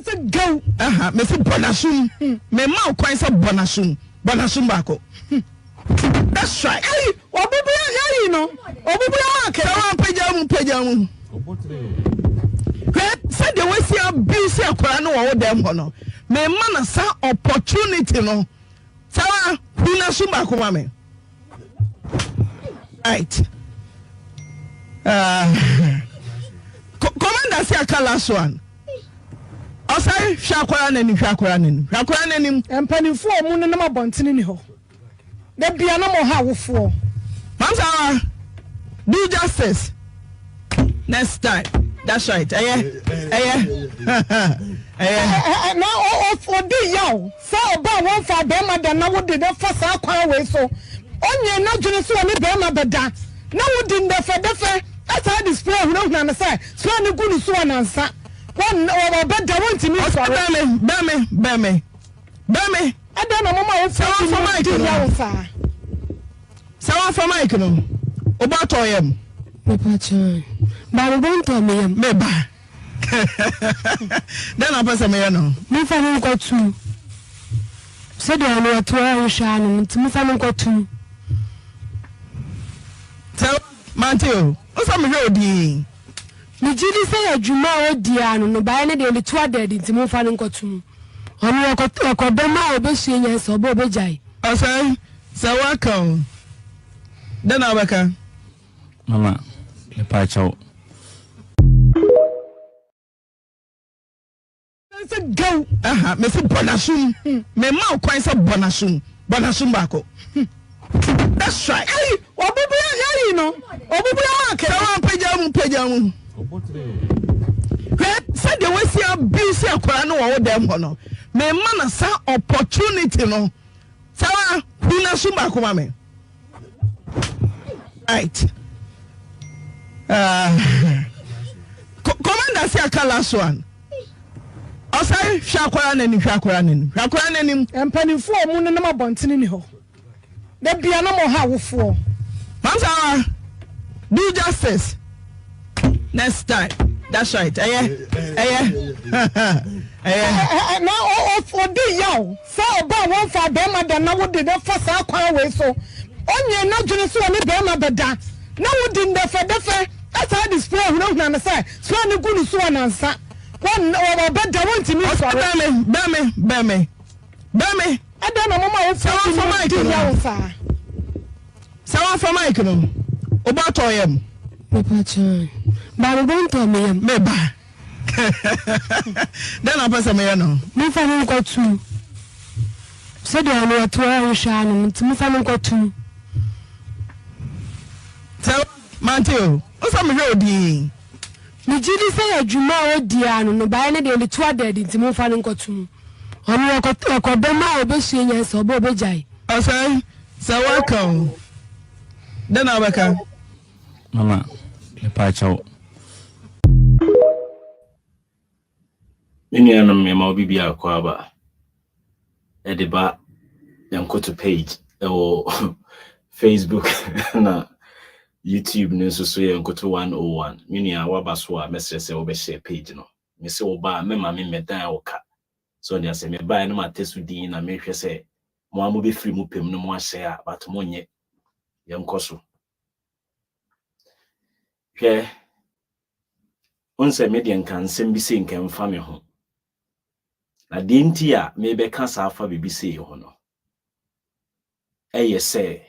say go. Me say bonasum. Me ma kwan say bonasum. Bonasum bako. That's right. Hey, obubu ya no. Obubu ya ke wa pejamu. Say the way see abuse akwara no wo dem ho no. Me ma na sa opportunity no. Sawa bonasum bako ma me. Right. Commander say aka last one. Osai hwakwara nani. Empanifo mu no na mabontene ni ho. Da bia na mo ha wofo. Mamsa do justice. Next time. That's right. Now odi yaw. Say oba won fa be ma da na wo de fa sa kwan we so. Onye na dwene so ni be ma beda. Na wo di ndefe. That's how display who don't understand. So any good so anansa. One or better want to me. Beme. I don't know mama someone for Mike. Someone for Mike no. Obatoyem. Obacho. Ba won to me meba. Then I pass me no. Me fa no ko tu. Said I know to I sha no. Me fa no ko tu. Tell Matthew. Osa me odi. Me jidi say adwuma odi anu no ba ne de le to aded ntimo fa no nkotum. Ono ekodo ma obesue nya so obo obejai. Osai, sa welcome. Den abaka. Mama, le pa chao. Say go. Me say bonasum. Me ma kwan say bonasum. Bonasum bako. That's right. Hey, obubu ya no. Obubu ya ke wa pejamu. Say the way see abuse akwara no wo dem ho no. Me ma na sa opportunity no. Sawa bonasum bako ma me. Right. Commander say aka last one. Osai hwakwara nani. Empanifo mu no na mabontene ni ho. Da bia na mo ha wofo. Mamsa do justice. Next time. That's right. Now odi yaw. Say oba won fa be ma da na wo de fa sa kwan we so. Onye na dwene so ni be ma beda. Na wo di ndefe. That's how display who don't understand. So any good so anansa. One or better want to me sorry. Beme. I don't know mama Someone for Mike no. Obatoyem. Obacho. Ba won to me meba. Then I pass me no. Me fa no ko tu. Said I know to I sha no. Me fa no ko tu. Tell Matthew. Osa me odi. Me jidi say adwuma odi anu no ba ne de le to aded ntimo fa no ko tu. Ono ekodo ma obesue nya so obo obejai. Osai, sa welcome. Den abaka. Mama, le pa chao. Mini anam me ma obi bia kwa ba. E de ba yankoto page Facebook na YouTube ne so yankoto 101. Mini a waba so a message say obe share page no. Me say oba me ma me medan oka. So they say me buy no ma tesu din na me hwe say mo amu be free mu pem no mo ahye but mo nye yankoso. Hwe onse me de nkansem bi se nkamfa me ho. Na de nti a me be ka sa afa bibi se ho no. Eye say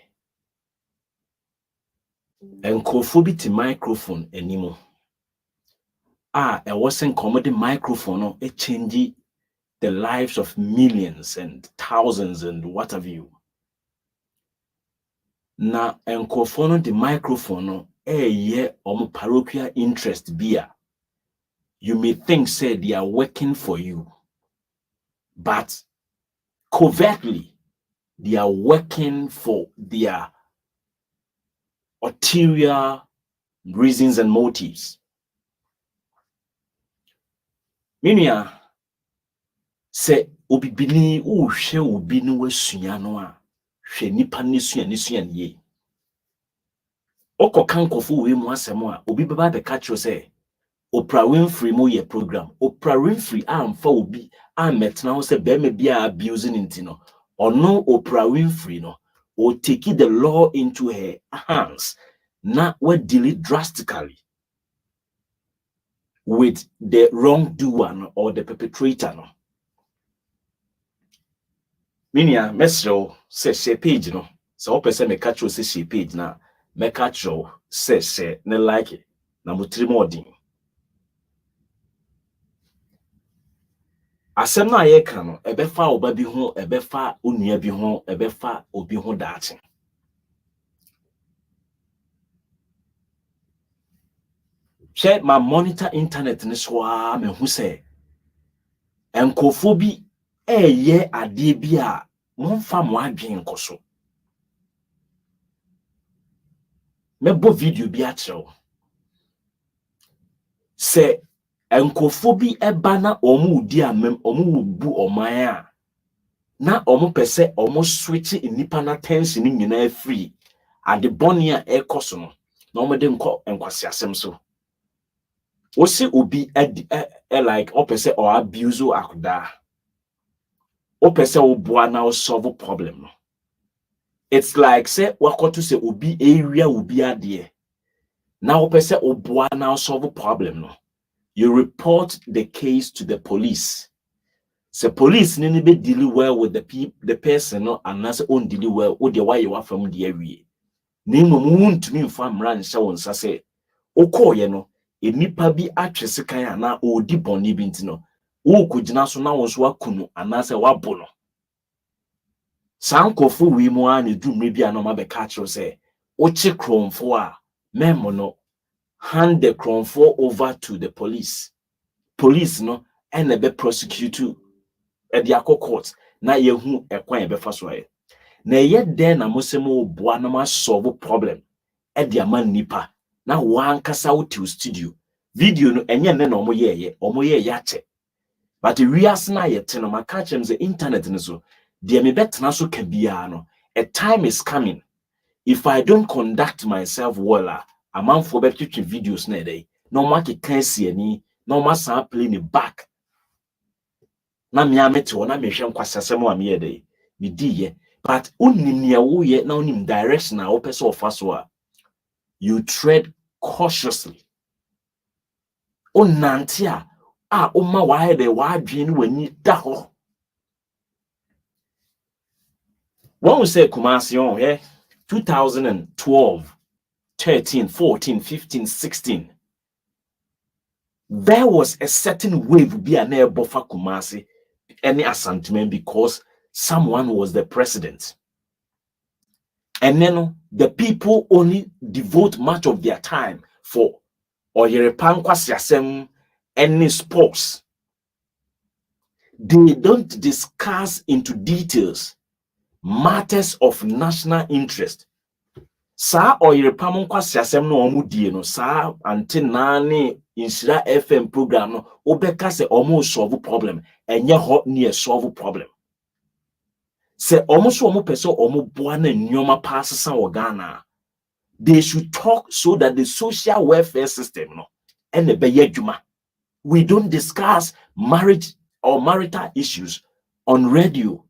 enkofo bi ti microphone animo. E wasn't commodity microphone no it change the lives of millions and thousands and what have you. Na enkofo no the microphone no ye parochial interest bia. You may think say they are working for you, but covertly they are working for their ulterior reasons and motives. Minia say obi bini o hwe obi no wasua no a hwe nipa ne sua ne ye. Oko kankofo we mu asem a obi beba be ka kiro say Oprah Winfrey mo ye program. Oprah Winfrey amfa obi ametna ho se be me bia abusing intino. Or no Oprah Winfrey no or take the law into her hands. Now we deal it drastically with the wrongdoer or the perpetrator. No. Minia mesro se she page no. So person me catch you say she page na me catch you say she ne like it. Na mutiri mo din. Asem na ye ka no ebefa oba bi ho ebefa onua bi ho ebefa obi ho daache. Share my monitor internet ni so a me hu se enkofo bi eye ade bi a monfa mo adwen koso. Mebo video bi a chew. Se enkofo bi eba na omu udi amem omu bu oman a na omu pese omu switch nipa na tension ni nyina free ade boni a ekoso no na omu de nko enkwasi asem so. Osi obi like opese or abuse akoda. Opese oboa na solve problem no. It's like say wakoto say obi area obi ade. Now opese oboa na solve problem no. You report the case to the police. Say police ni be deal well with the person no and na say on deal well o de why you from the area. Ni mo muntumi mfa mra nhyɛ wonsa say okoye no enipa bi atwese kan na odi bɔne bi ntino wo kugina so na won so akunu anase wabo no sankofo wi mu a ne dumre bi anoma be ka kiro say ochi kromfo a memo no hand the kromfo over to the police no and be prosecute e dia court na yehu ekwan e be fa so aye na ye den na mosemo boa na ma solve problem e dia man nipa na wankasa wo studio video no enye ne na omo ye ache but we as na ye te no maka chem the internet ne so de me betena so ka bia no a time is coming if I don't conduct myself well amanfo be twetwe videos na dey no ma ke kan siani no ma sa play me back na me amete wona me hwe nkwasasem wa me ye dey me di ye but unim ne wo ye na unim direction a wo pese ofa so a you tread cautiously. Onantia oma wae de wadwen wani da ho. When we say Kumasi on here 2012, 13, 14, 15, 16 there was a certain wave be an air buffer Kumasi any assentment because someone was the president. And then the people only devote much of their time for Oyerepa kwasiasem any sports. They don't discuss into details matters of national interest. Sa Oyerepa kwasiasem no omudie no sa ante nane insira FM program no obeka se omo solve problem enye ho ne solve problem. Se omo so omo pese omo boa na nyoma pasesa wo Ghana. They should talk so that the social welfare system no and the beyeduma. We don't discuss marriage or marital issues on radio.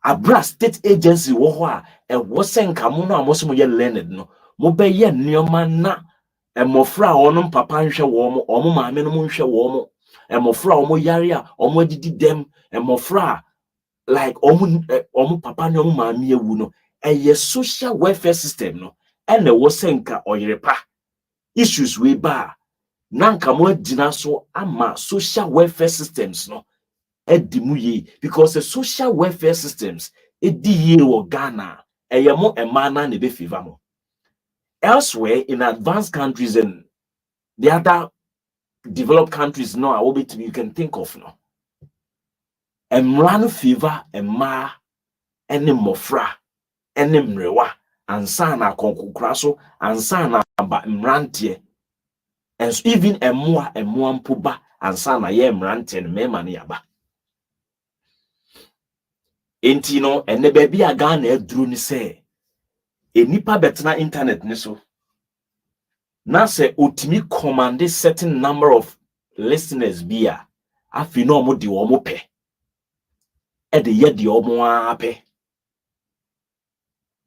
Abra state agency wo ho a e wo senka mo no amoso ye learned no mo be ye nneoma na emofra onom papa nhwe wo mo omo maame no mo nhwe wo mo emofra omo yare a omo adidi dem emofra like omo papa no omo maame ewu no eye social welfare system no ene wo senka Oyerepa issues we ba nanka mo adina so ama social welfare systems no edimuye because the social welfare systems ediye wo Ghana eye mo emana ne be favor mo elsewhere in advanced countries and the other developed countries no I will be you can think of no emrano favor emma ene mofra ene mrewa ansa na konkokra so ansa na ba mrantie and so even emmoa mpoba ansa na ye mrantie no mema ne yaba enti no ene ba bia Ghana aduru ni se enipa betena internet ni so na se otimi command a certain number of listeners bia afi no mo de omo pe e de ye de omo ape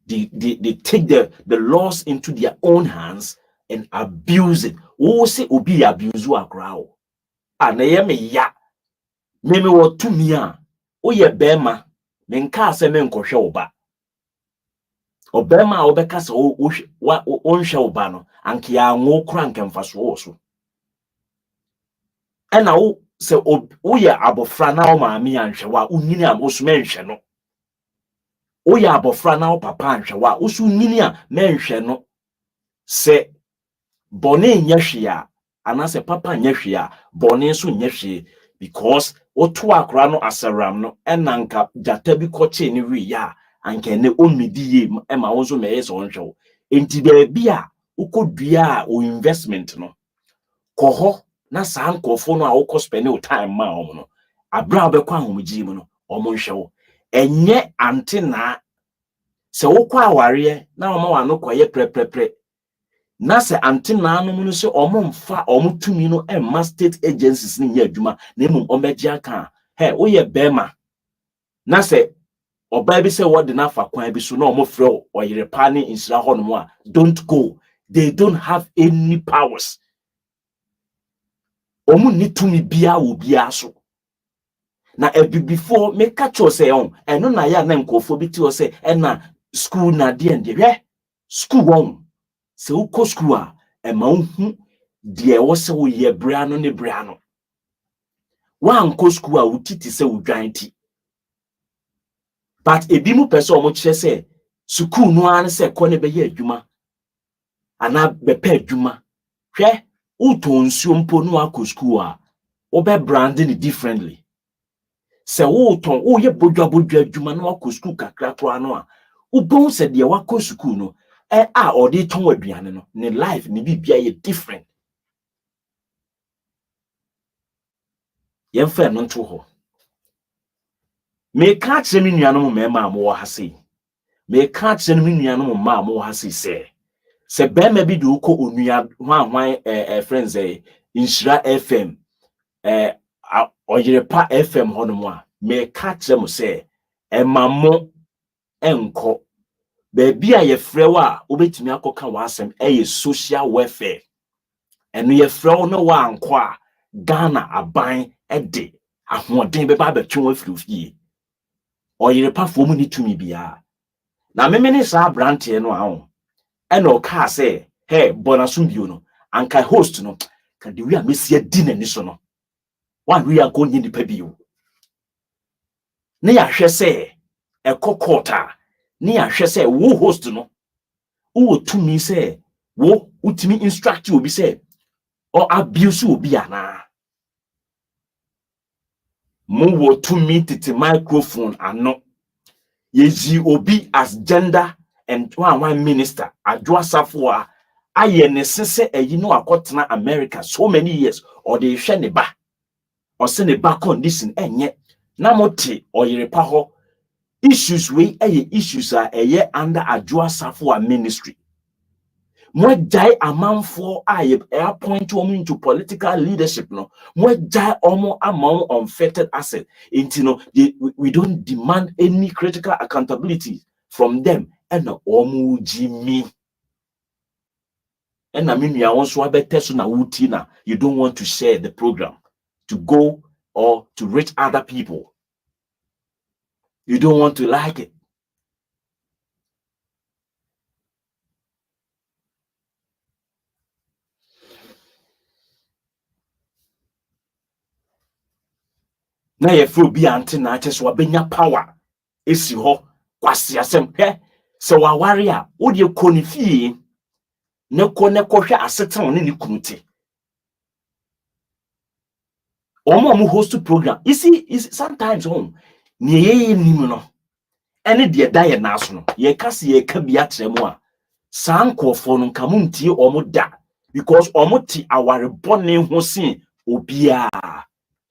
they take the laws into their own hands and abuse it. Wo se obi abuse akra o ana ye me ya me wo tumi a o ye bema me nka ase me nkohwe oba obema obeka se o nhwe oba no anke ya ngo kra nke mfaso so ena wo se o ye abofra na o maami anhwe wa unyini am osume nhwe no o ye abofra na o papa anhwe wa osu nyini a menhwe no se bone nyehwe a anase papa nyehwe a bone so nyehwe because otu akra no asaram no enanka jata bi koche ni wi ya anke ne onidi ye ema wonso meye so nhwe enti be bia ukodua o investment no koho na san kofo no a wokọ spend your time ma omo no abra obekọ ahomji mu no omo nhwe wo enye ante na se wokọ aware na omo wa no koye preprepre na se ante na anu no se omo mfa omo tumi no emma state agencies ni nya adwuma na emum omeji aka he wo ye bema na se oba bi se wodi na fa kwan bi so na omo frɛ Oyerepa ni insira ho no a don't go. They don't have any powers. Omu ni tumi bia wo bia so na before me catch you say on eno na ya na nkofo bi ti o say na school na de ende hwe school won se uko school a ema hu de wo se wo ye bra no ne bra no wa nko school a utiti se udwan ti but ebi mu pese o mo kire se school no an se ko ne be ye adwuma ana be pa adwuma hwe utonsuo mpo no akọ school a obe branding it differently se uton wo ye bodwa adwuma no akọ school kakra kro ano a ubon se de wakọ school no odi ton aduane no ne life ne bibia ye different ye mfa no nto ho me ka kire mi nuanom me ma mo ha sei me ka kire mi nuanom ma mo ha sei se bema bi de uko onua hwan friends Inshira FM Oyerepa FM hono a me ka kire mo se emamo enko be bia ye frɛ wa obetimi akoka wasem social welfare eno ye frɛ no wa anko a Ghana aban de ahoden be ba betwe wa firifie Oyerepa fo mu ni tumi bia na memene sa brante no a eno ka say hey bonasum bio no anka host no ka de wi a mesia di nani so no wan wi anko nyi nipa bio ne ya hwe say ekokota ne ya hwe say wo host no wo tumi say wo utimi instruct obi say or abuse obi ana mo wo tumi titi microphone ano yeji obi as gender and one minister adwa safo a aye ne sese ayi no akotena America so many years or they hwe ne ba or se ne ba condition enye na moti Oyerepa ho issues we issues are under adwa safo a ministry mo jai amanfo aye appoint women into political leadership no mo jai omo among unfettered asset into we don't demand any critical accountability from them and omo gyimii and I mean, you also have a test na wutina. You don't want to share the program to go or to reach other people. You don't want to like it. Na ye fro bi ante na ache so abenya power esi ho kwase asem he se wa ware a wo de konifie ne ko ne kohwe asetan ne ni kunuti omo host program you see sometimes home ne ye nim no ene de da ye na so no ye kase ye ka bi atremu a sankofo no nka muntie omo da because omo ti aware bone ho sin obia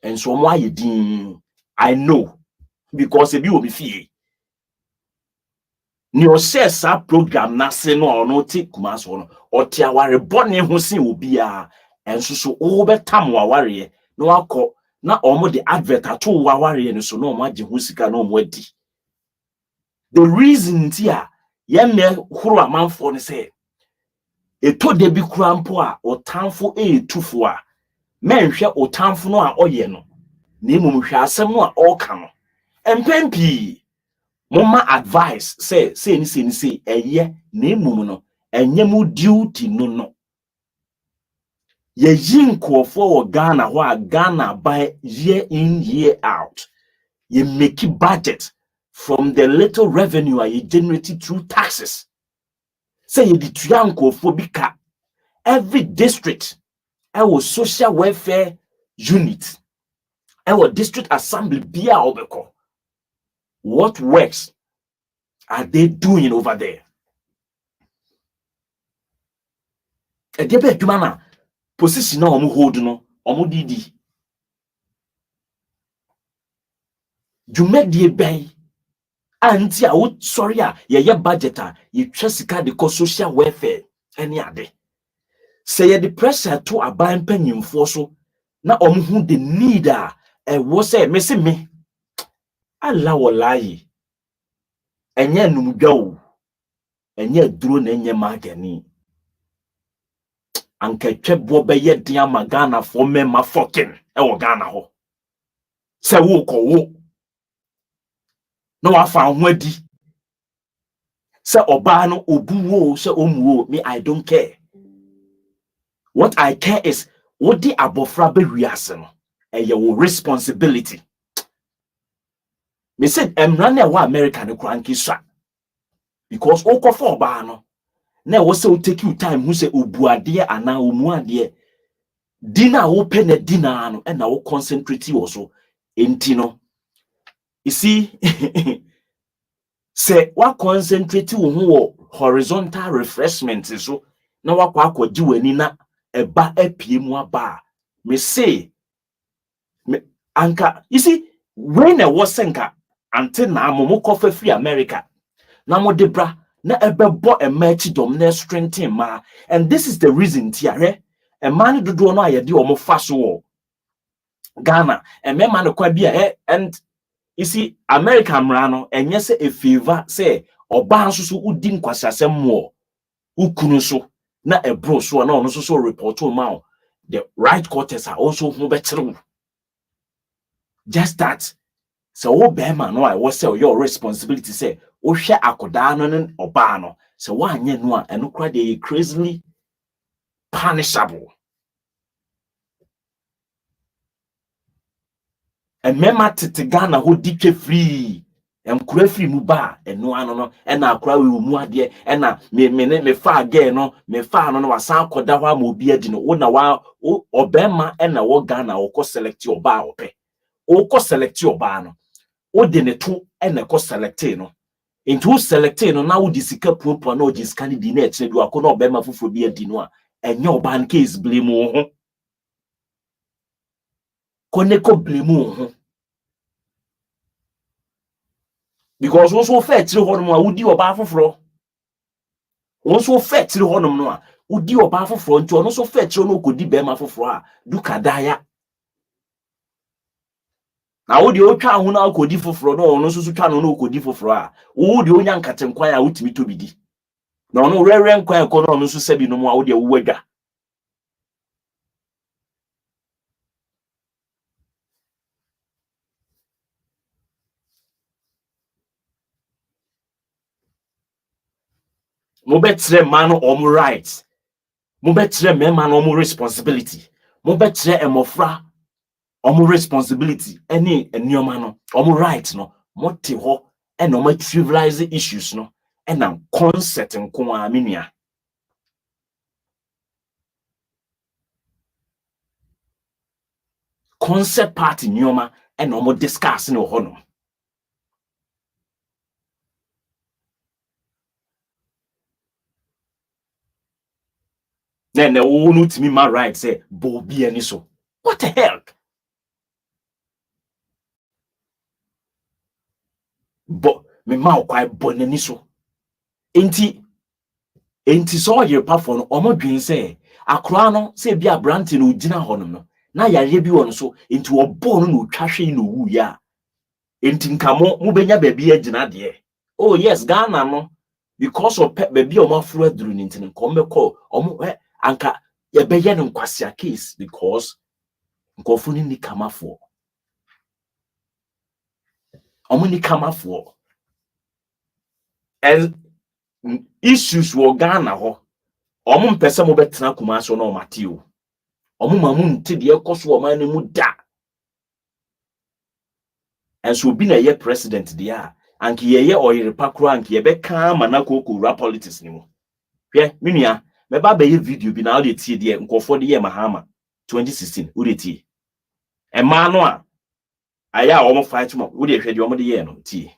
enso omo ayedin I know because ebi obi fie ni o share sa program na se no ono te kuma so no o te aware bone ho se obi a enso so o betam aware no akọ na omo de advert ato aware no so no omo age ho sika no omo adi. The reason tia ye me huru amanfo ne se eto de bi kurampo a otamfo etufo a menhwe otamfo no a oye no na emum hwe asem no a oka no empempi mama advice say eye na emum no enye mu duty no ye yinkofo wo Ghana ho a Ghana by year in year out ye make budget from the little revenue you generated through taxes. Say ye di tuyankofo bi ka every district our social welfare unit our district assembly bia obeko. What works are they doing over there? E dey be adwuma na position na omo hold no omo didi dwumadie ben auntie a wo sorry a ye budget a ye twa sika de social welfare any ade. Say ye the pressure to aban panyimfo so na omo hu the need a wo say me se me alla wallahi enye numdwa o enye aduro na enye magani anka twebo be ye dia magana for me ma fucking e wo Ghana ho se wo ko wo no afa ho adi se oba no obuwo se omuwo me I don't care. What I care is what the abofra be wiase no e ye wo responsibility. Me said emra na wa America ne kranki swa because okofo oba no na wo se o take you time who say obuade ana omuade dina wo pe na dina no e na wo concentrate wo so enti no you see say wa concentrate wo ho horizontal refreshment so na wakwa akwaji wani na eba apie mu aba me say me anka you see when I was senka until na momo kofa free America na mo debra na ebebo emerge dom na strengthen ma and this is the reason tiare e man dodo no ayede o mo fa so Ghana e me man kwa bia and you see America mrano enye se a favor say oba nso so udi nkwasasem mo ukunu so na ebro so na ono so report o ma the right quarters are also ho betere just that so wo be man no I was say your responsibility say wo hwe akoda no ne oba no so wa anye no a eno kra dey crazily punishable. And mema tete Ghana ho dike free kura free mu ba eno ano no na akura we mu ade na me fa again no me fa no no wasan akoda ho ama obi adi no wo na wa obema na wo Ghana wo ko select oba ope wo ko select oba no wo de ne to na ko select no into select no na wo di sika popo na o di sika ni di na eche du akọ na obema fofo bi adi no a enye oba nke is blame wo ho ko blame wo ho because also fair tiri honom a wudi oba afoforo also fair tiri honom no a wudi oba afoforo nti ono so fair tiri no kodi be ma afoforo a duka daya na wudi o twa ho na akodi foforo no ono so twa no kodi foforo a wudi onya nkatenkwan a wutimi to bidi na ono rere nkwan ko no ono so sabi no mu a wudi awuwadwa mo betre man no rights mo betre me man no responsibility mo betre emofra omo responsibility any enioma no omo right no mo te ho e no ma trivialize issues no e na concept nko a menua concept party nioma e no mo discuss no ho no then wo no timi ma right say bo bi ani so what the hell bo me ma o kwai bo nani so enti so Oyerepa for no omo dwen say akra no say bia brante no gina honom no na yare bi won so enti obo no no twahwe no wu ya enti nkamo mu benya baabi agina de oh yes Ghana no because of baabi omo afro aduru ni ntini kombeko omo anka ye beye no kwasia case because nkofo ni kamafo omo ni kamafo and issues wo Ghana ho omo mpese mo betena kuma so na o mateo omo mamu nti de ekoso o man ni mu da and so bi na ye president dia anki ye Oyerepa kro anki ye be kan manako ko politics ni mu hwe menua me ba be ye video bi na o de tie de nkofo de ye mahama 2016 o de tie e ma no a aya omo fight mo o de hwe de omo de ye no tie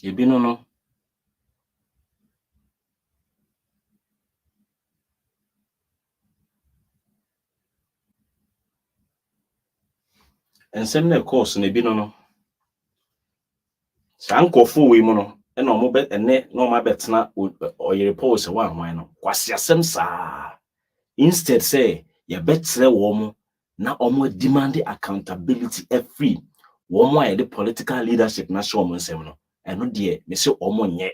Ebino no ensem na course na ebino no sankofo we mu no e na omo be ene na omo betena Oyerepa se wa hwan no kwasiasem saa instead say ye betre wo mo na omo demand accountability every wo mo the political leadership na show omo nsem no eno de me se omo nye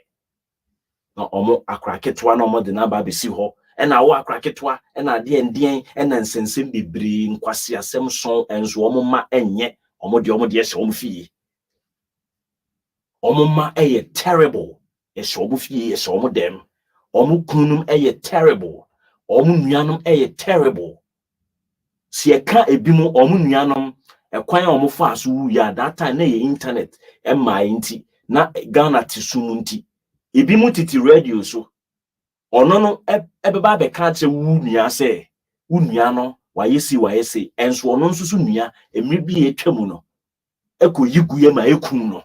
na omo akraketwa na omo de na ba besi ho ena wo akraketwa ena de ndien ena nsensem bebre nkwasiasem so enzo omo ma enye omo de hye omo fie omo ma eye terrible ye hye omo fie ye hye omo dem omo kunum eye terrible omo nuanom eye terrible si eka ebimu omo nuanom ekwan omo fa so wu ya that time na ye internet ema nti na Ghana tisunu nti ebimu titi radio so ono no ebeba be ka che wu nua se wu nua no wayesi enso ono nso so nua emri bi etwam no ekoyiguye ma ekun no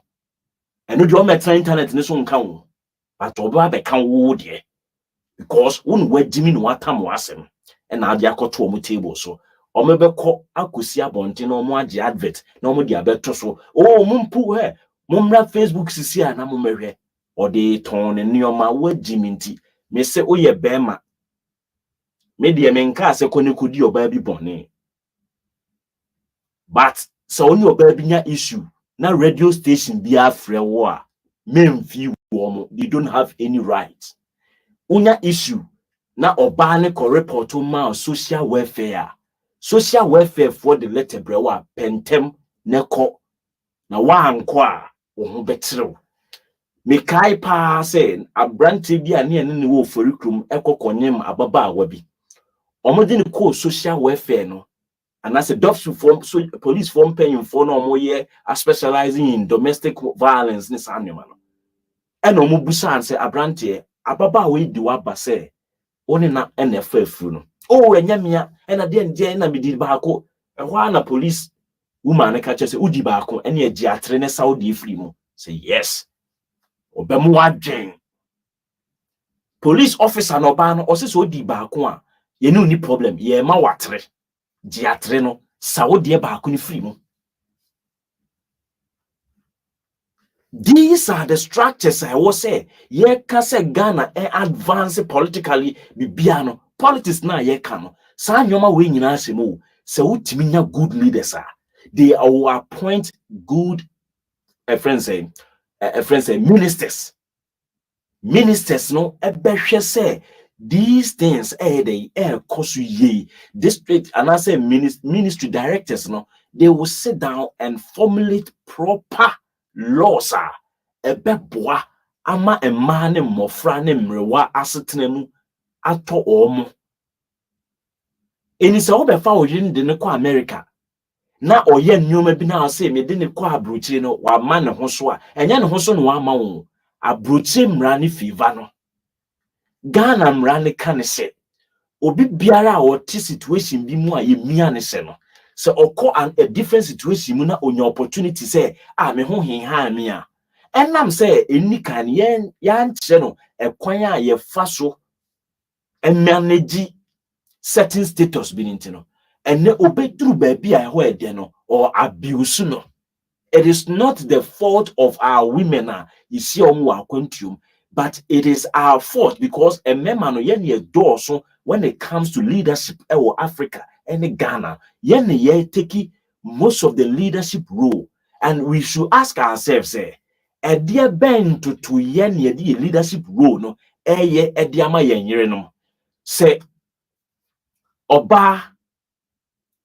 eno de o metra internet ne so nka wo but oba be ka wo de because won wagimi no atam wasem na ade akoto omo table so omebeko akosi abonte na omo age advert na omo di abeto so oh mumpu he mumra Facebook sisi a na mumehwe ode ton ne nioma wagimi nti me se oye bema me de menka se koni kudi oba bi bone but so oni oba bi nya issue na radio station bi afre wo a memfi wo they don't have any right unya issue na oba ne ko report ma social welfare for the letter brewa pentem neko na wanko a wo ho betrew me kai pa say abrante bi a ne wo forikrum ekokonyem ababa awa bi omode ne ko social welfare no and as a doctor form so police form paying for no more year specializing in domestic violence ni sanema no e no mubusa an say abrante ababa we di waba say oni na NFA fru no oh enyamia e na de na medi baako e ho na police woman ka che say udi baako e na agi atre ne Saudi free mu say yes obemu wadwen police officer no ba no o say so odi baako a ye no ni problem ye ma watre giatre no Saudi baako ni free mu. These are the structures I was say ye ka say Ghana advance politically bibiano politics na ye ka no sa nyoma we nyina asemo se wutimi nya good leaders they will appoint good ministers no ebehwe say these things they cost ye district and I say ministry directors no they will sit down and formulate proper laws ebeboa ama emma ne mmofra ne mrewa asetena mu ato omo eni se obefa oyin de ne ko America na oye nnwoma bi na say me de ne ko abrochire no wa ma ne ho so a enye ne ho so no wa ma wo abrochire mra ne fiva no Ghana mra ne ka ne se obi biara a wote situation bi mu a yemia ne se no se okọ a different situation mu na onya opportunity say me ho henha me a enam say eni kan yen yan kire no ekwan a ye fa so manage certain status bi nti ene obeduru ba bi a ho ede no or abuse no. It is not the fault of our women you see akwantuom, but it is our fault because a member no ye door so when it comes to leadership Africa and Ghana ye take most of the leadership role, and we should ask ourselves a dear ben to ye the leadership role no ye ediama ye no say oba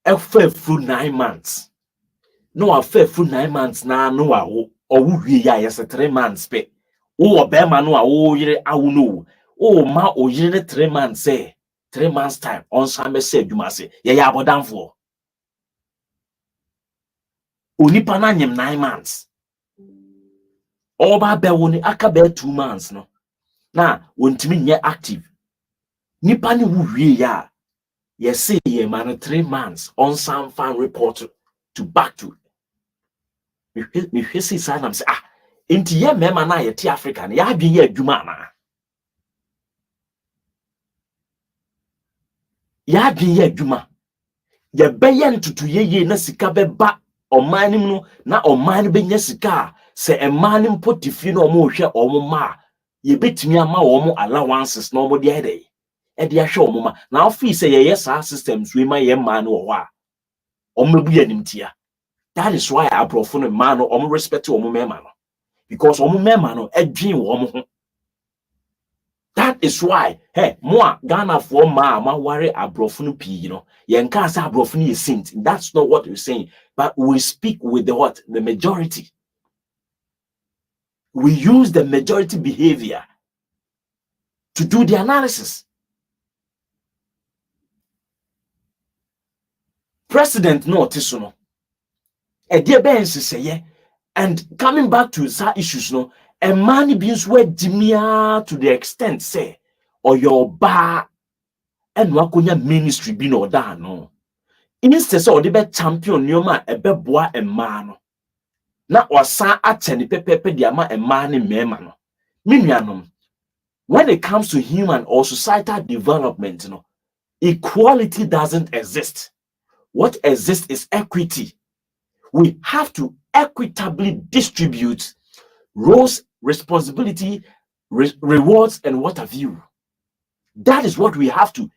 efe through 9 months no affair for 9 months na no a owu wie ya yes 3 months pe wo obema no a wo yire awu no o ma o yire 3 months 3 months time on some say adwuma se ye ya abodanfo onipa na nyem 9 months oba be wo ni aka be 2 months no na wontimi nye active nipa ni wo wie ya ye say ye man 3 months on some fan report to back to me hwesi sanam say enti ye mema na ye ti Africa na ya adwen ye adwuma na ya adwen ye adwuma ye beye ntutu ye na sika beba omanim no na oman be nya sika se emanim potifi na omo hwe omo ma ye betimi ama omo allowances na omo de ede e de ahwe omo ma na ofi se ye sa systems we ma ye ma na wo a omo bu yanimtia. That is why I brought from a man or respect to mema no, because mema no a dream woman. That is why moi Ghana for ma worry I brought from P, yen can't say I brought from sint. That's not what we're saying, but we speak with the majority. We use the majority behavior to do the analysis. President no tisono. A dear Ben say, and coming back to that issues, no, a man beings were gyimii to the extent say, or your bar and wakunya ministry be no da no. Instead of the best champion nyoma a beboa a man. Na osa ateni pepe diama a man in memano. Minianum. When it comes to human or societal development, equality doesn't exist. what exists is equity. We have to equitably distribute roles, responsibility, rewards, and what have you. That is what we have to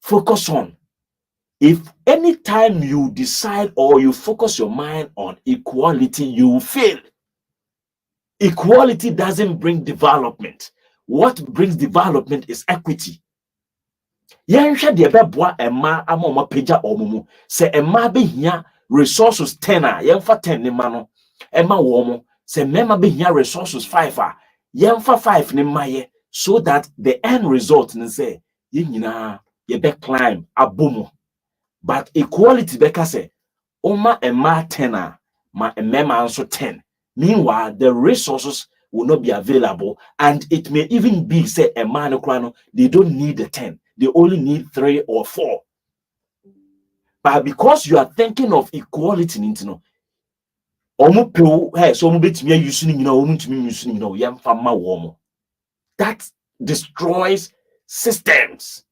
focus on. If any time you decide or you focus your mind on equality, you will fail. Equality doesn't bring development. What brings development is equity. Yɛnhwɛ deɛ bɛboa ɛma ama ɔma pagya ɔmo mu. Sɛ ɛma behia resources 10 a yɛmfa 10 ne ma no ɛma wɔmo. Sɛ mɛma behia resources 5 a yɛmfa 5 ne ma yɛ, so that the end result ne sɛ yɛn nyinaa yɛbɛ climb abomu. But equality bɛka sɛ ɔma ɛma 10 a ma ɛmɛma nso 10. Meanwhile, the resources will not be available, and it may even be say a man they don't need the 10, they only need 3 or 4. But because you are thinking of equality, that destroys systems.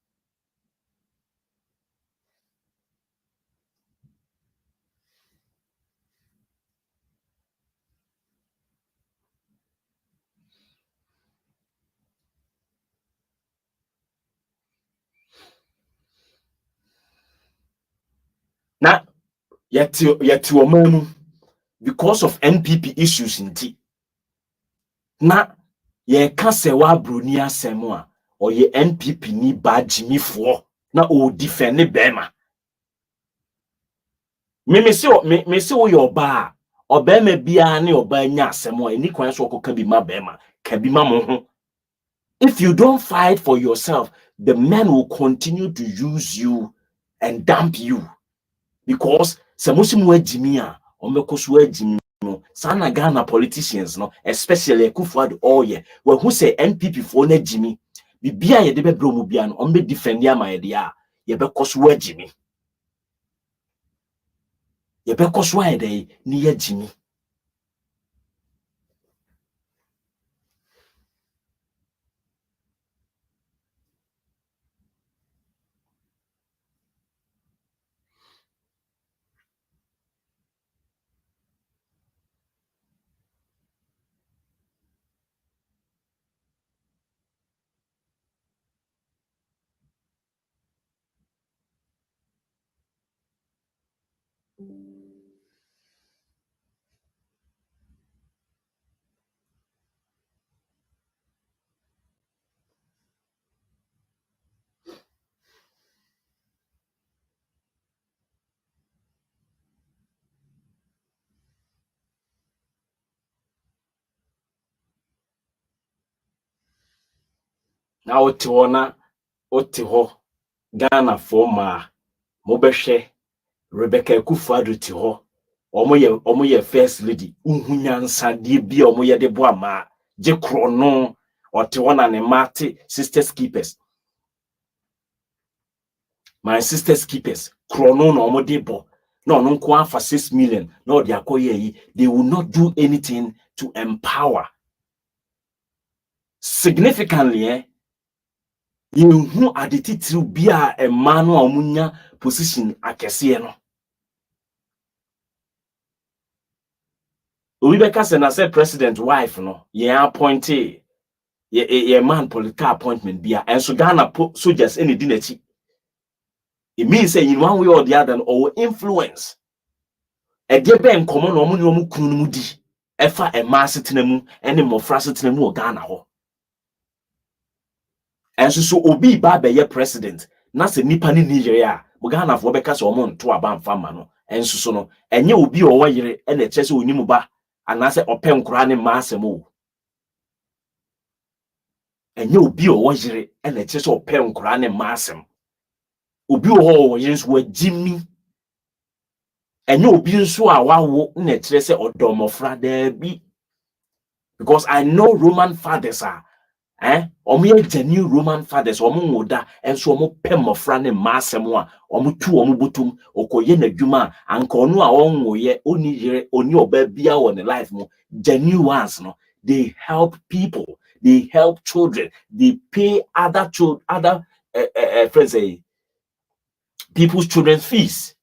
Now, yet because of NPP issues in T. Now, ye can't say wa brunia semwa or ye NPP ni bad gyimii for na o defend bema. Me say your bar or bema bia ni or ba nya semwa any kwan so ko be ma bema can be ma mo. If you don't fight for yourself, the men will continue to use you and dump you. Because samusimu gyimii a omekoso gyimii no sana Ghana politicians no, especially Akufo-Addo Oye, when who say NPP for na gyimii bibia ye de be bro mu bia no ombe defend ya ma ye de a ye be koso gyimii ye be koso ye de ni ye gyimii. Na ote ho Ghana for ma mobehwe Rebecca Akufo-Addo te ho omo ye first lady unhunyansa de bia omo ye de boa ma je krono ote ho na ne mate sisters keepers. My sisters keepers krono no omo de bo no nko afa 6 million no de akoye yi. They will not do anything to empower. Significantly you adetitiri bia a man no amunya position akese no. Obi beka se na say president wife no ye appointee ye man political appointment bia enso Ghana soldiers any di nachi. It means say in one way or the other or influence e de be nkomo no omo ne omo kunu no mu di efa e ma setena mu ene mofra setena mu o Ghana ho. Enso so obi ba be ye president na se nipa ni yere a mo Ghana fo beka se omo nto aba mfa ma no enso so no enye obi o wo yere ene eche se onimu ba anase open kura ne ma asem o. Enye obi o wo yere ene eche se open kura ne ma asem. Obi o wo yere so gyimii. Enye obi nso a wawo na eche se odomofra da bi. Because I know Roman fathers are omo genuine Roman fathers omo ngoda enso omo pemofra ne ma asem a omo tu omo botum okoye na dwuma anka ono a onwoye oni yere oni oba bia wo ne life mo genuine ones no. They help people, they help children, they pay other friends people's children's fees.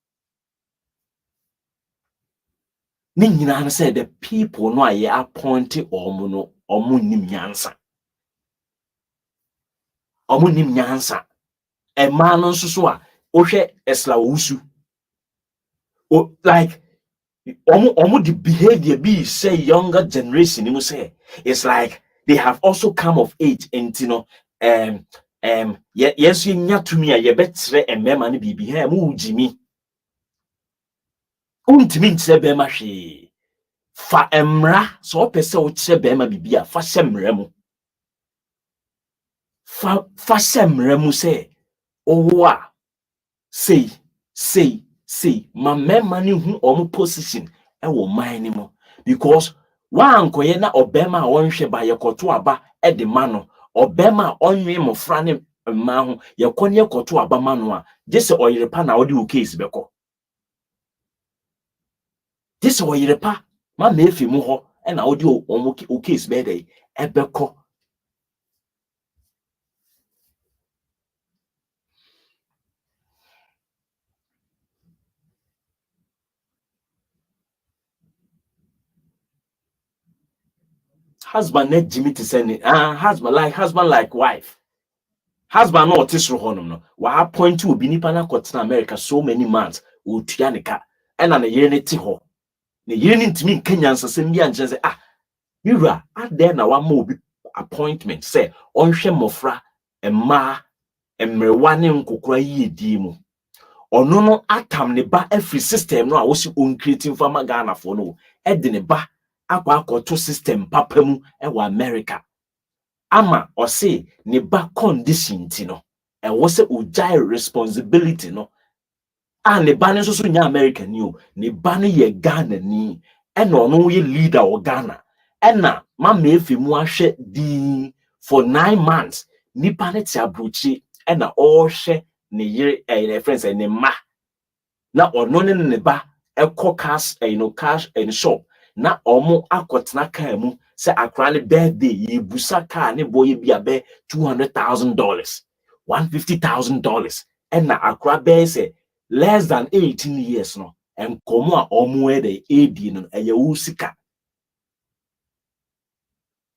Ni nyina say the people no aye appoint omo no omo nim nyansa. Omo nim nyansa. E man no so a ohwe esla wusu. O like omo the behavior be say younger generation you say it's like they have also come of age and you know yes you nya to me ye betre emema no bibi ha mu gyimii untimi nkyere bema hwe fa emra so opese wo kyere bema bibi a fa hyemra mu fa hyemra mu say owo a say ma mema ni hu omo position e wo man ni mo because wan koye na obema a wonhwe ba ye koto aba e de ma no obema a onwe mofra ne ma ho ye konye koto aba ma no a jese Oyerepa na odi wo case beko jese Oyerepa ma na efi mu ho e na odi o case be dey e beko. Husband net gyimii to send it. Husband like wife. Husband no otisro honum no. Wa appoint to obi nipa na kote na America so many months. O tua ne ka. E na yere ne ti ho. Ne yere ne ntimi nkanyansa sem bia nche say Mira, there na wa ma obi appointment say onhwe mofra emma emrewa ne nkokora yi edi mu. Ono no atam ne ba every system no a wo si on creating farmer Ghana for no. E de ne ba akwa system papa mu e wa America ama o say ne ba condition ti no e wo say ujai responsibility no ne ba ne so nya America ni o ne ba no ye Ghana ni e na ono ye leader o Ghana e na mama efi mu ahwe din for 9 months nipa ne ti abrochi e na o hwe ne yire reference ne ma na ono ne ba e cash cash and shop na omo akotena kaa mu se akra ne birthday ye busa kaa ne boy bia be $200,000 $150,000 and na akra be se less than 18 years no enkomo a omo e de edi no eye wusika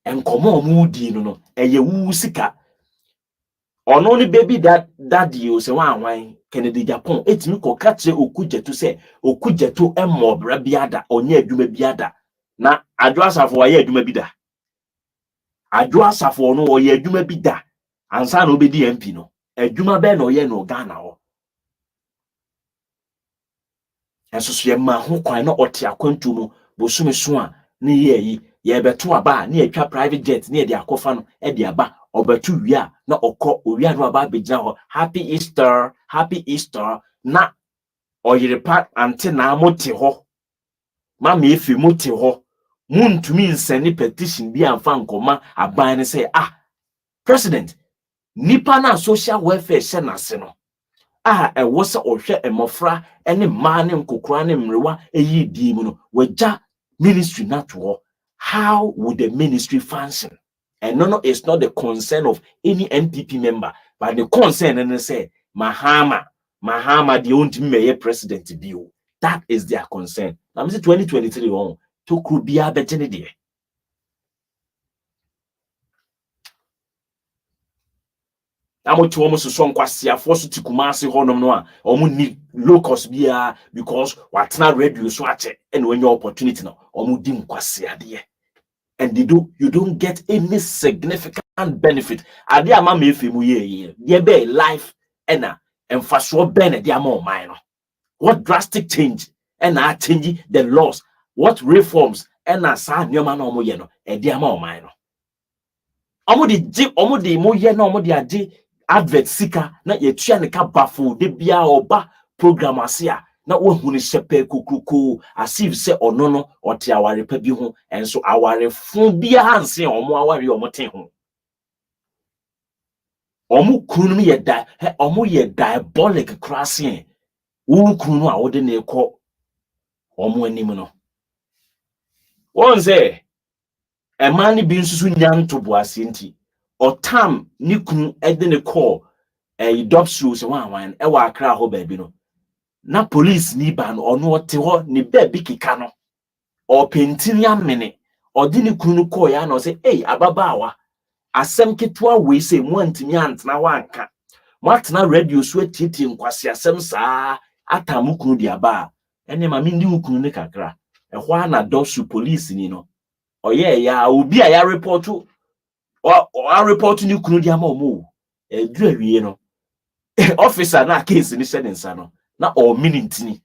enkomo omo di no eye wusika ono ni baby daddy o se wan Kennedy Japan etimi ko kache okujetu se okujetu emobra biada onye adwuma biada na adwo asafo wa ye adwuma bida adwo asafo no wo ye adwuma bida ansa na obedi MP no adwuma be no ye no Ghana ho enso ye ma ho kwan na ote akwantu mu bosumi so a ne ye yi ye beto aba na atwa private jet na ye de akofa no e de aba obetu wia na okọ owia no aba begina ho happy Easter na Oyerepa ante na mote ho mama efi mote ho muntumi nsene petition bi amfa nkoma aban ne say president nipa na social welfare hye na se no e wo se ohwe emofra ene ma ne nkokora ne mrewa eyi di mu no waja ministry na to how would the ministry function? And no, it's not the concern of any NPP member, but the concern and say Mahama the only president bill. That is their concern. Now, 2023 on to could be a better idea. I'm to almost so kwasia force to Kumasi honum no or need locus bia because what's not radio swatch and when your opportunity no or mudim kwasia dear. And you don't get any significant benefit. Ade ama me fi mu ye be life and emfaso ben de ama o man no. What drastic change and change the laws? What reforms and sa nyoma na omo ye no e de ama o man no. Omo de mo ye na omo de ade advert sika na ye tua ne ka bafo de bia oba program ase a na wohunu shepe kukuku asif se ono no ote aware pa bi ho enso aware fun bia hanse omo aware omo ten ho omo kunu ye da omo ye diabolic crashing wo kunu a wode ne ko omo anim no won say e man bi nsusu nyanto bo ase nti otam ni kunu ede ne call idopsu se wan e wa akra ho ba bi no na police ni ba no ono ote ho ni ba bi kika no or pentiniam mene or dini kunu ko ya no say hey ababawa asem ketwa we say mwantimi antna wanka mwatna radio so titi nkwase asem saa atamu kunu dia ba ene ma ndi ukunu ne kakra ehwa na dosu police ni no oye ya obi a ya report o report ni kunu dia ma omo edu awie no officer na case ni se nsa no na o minute ni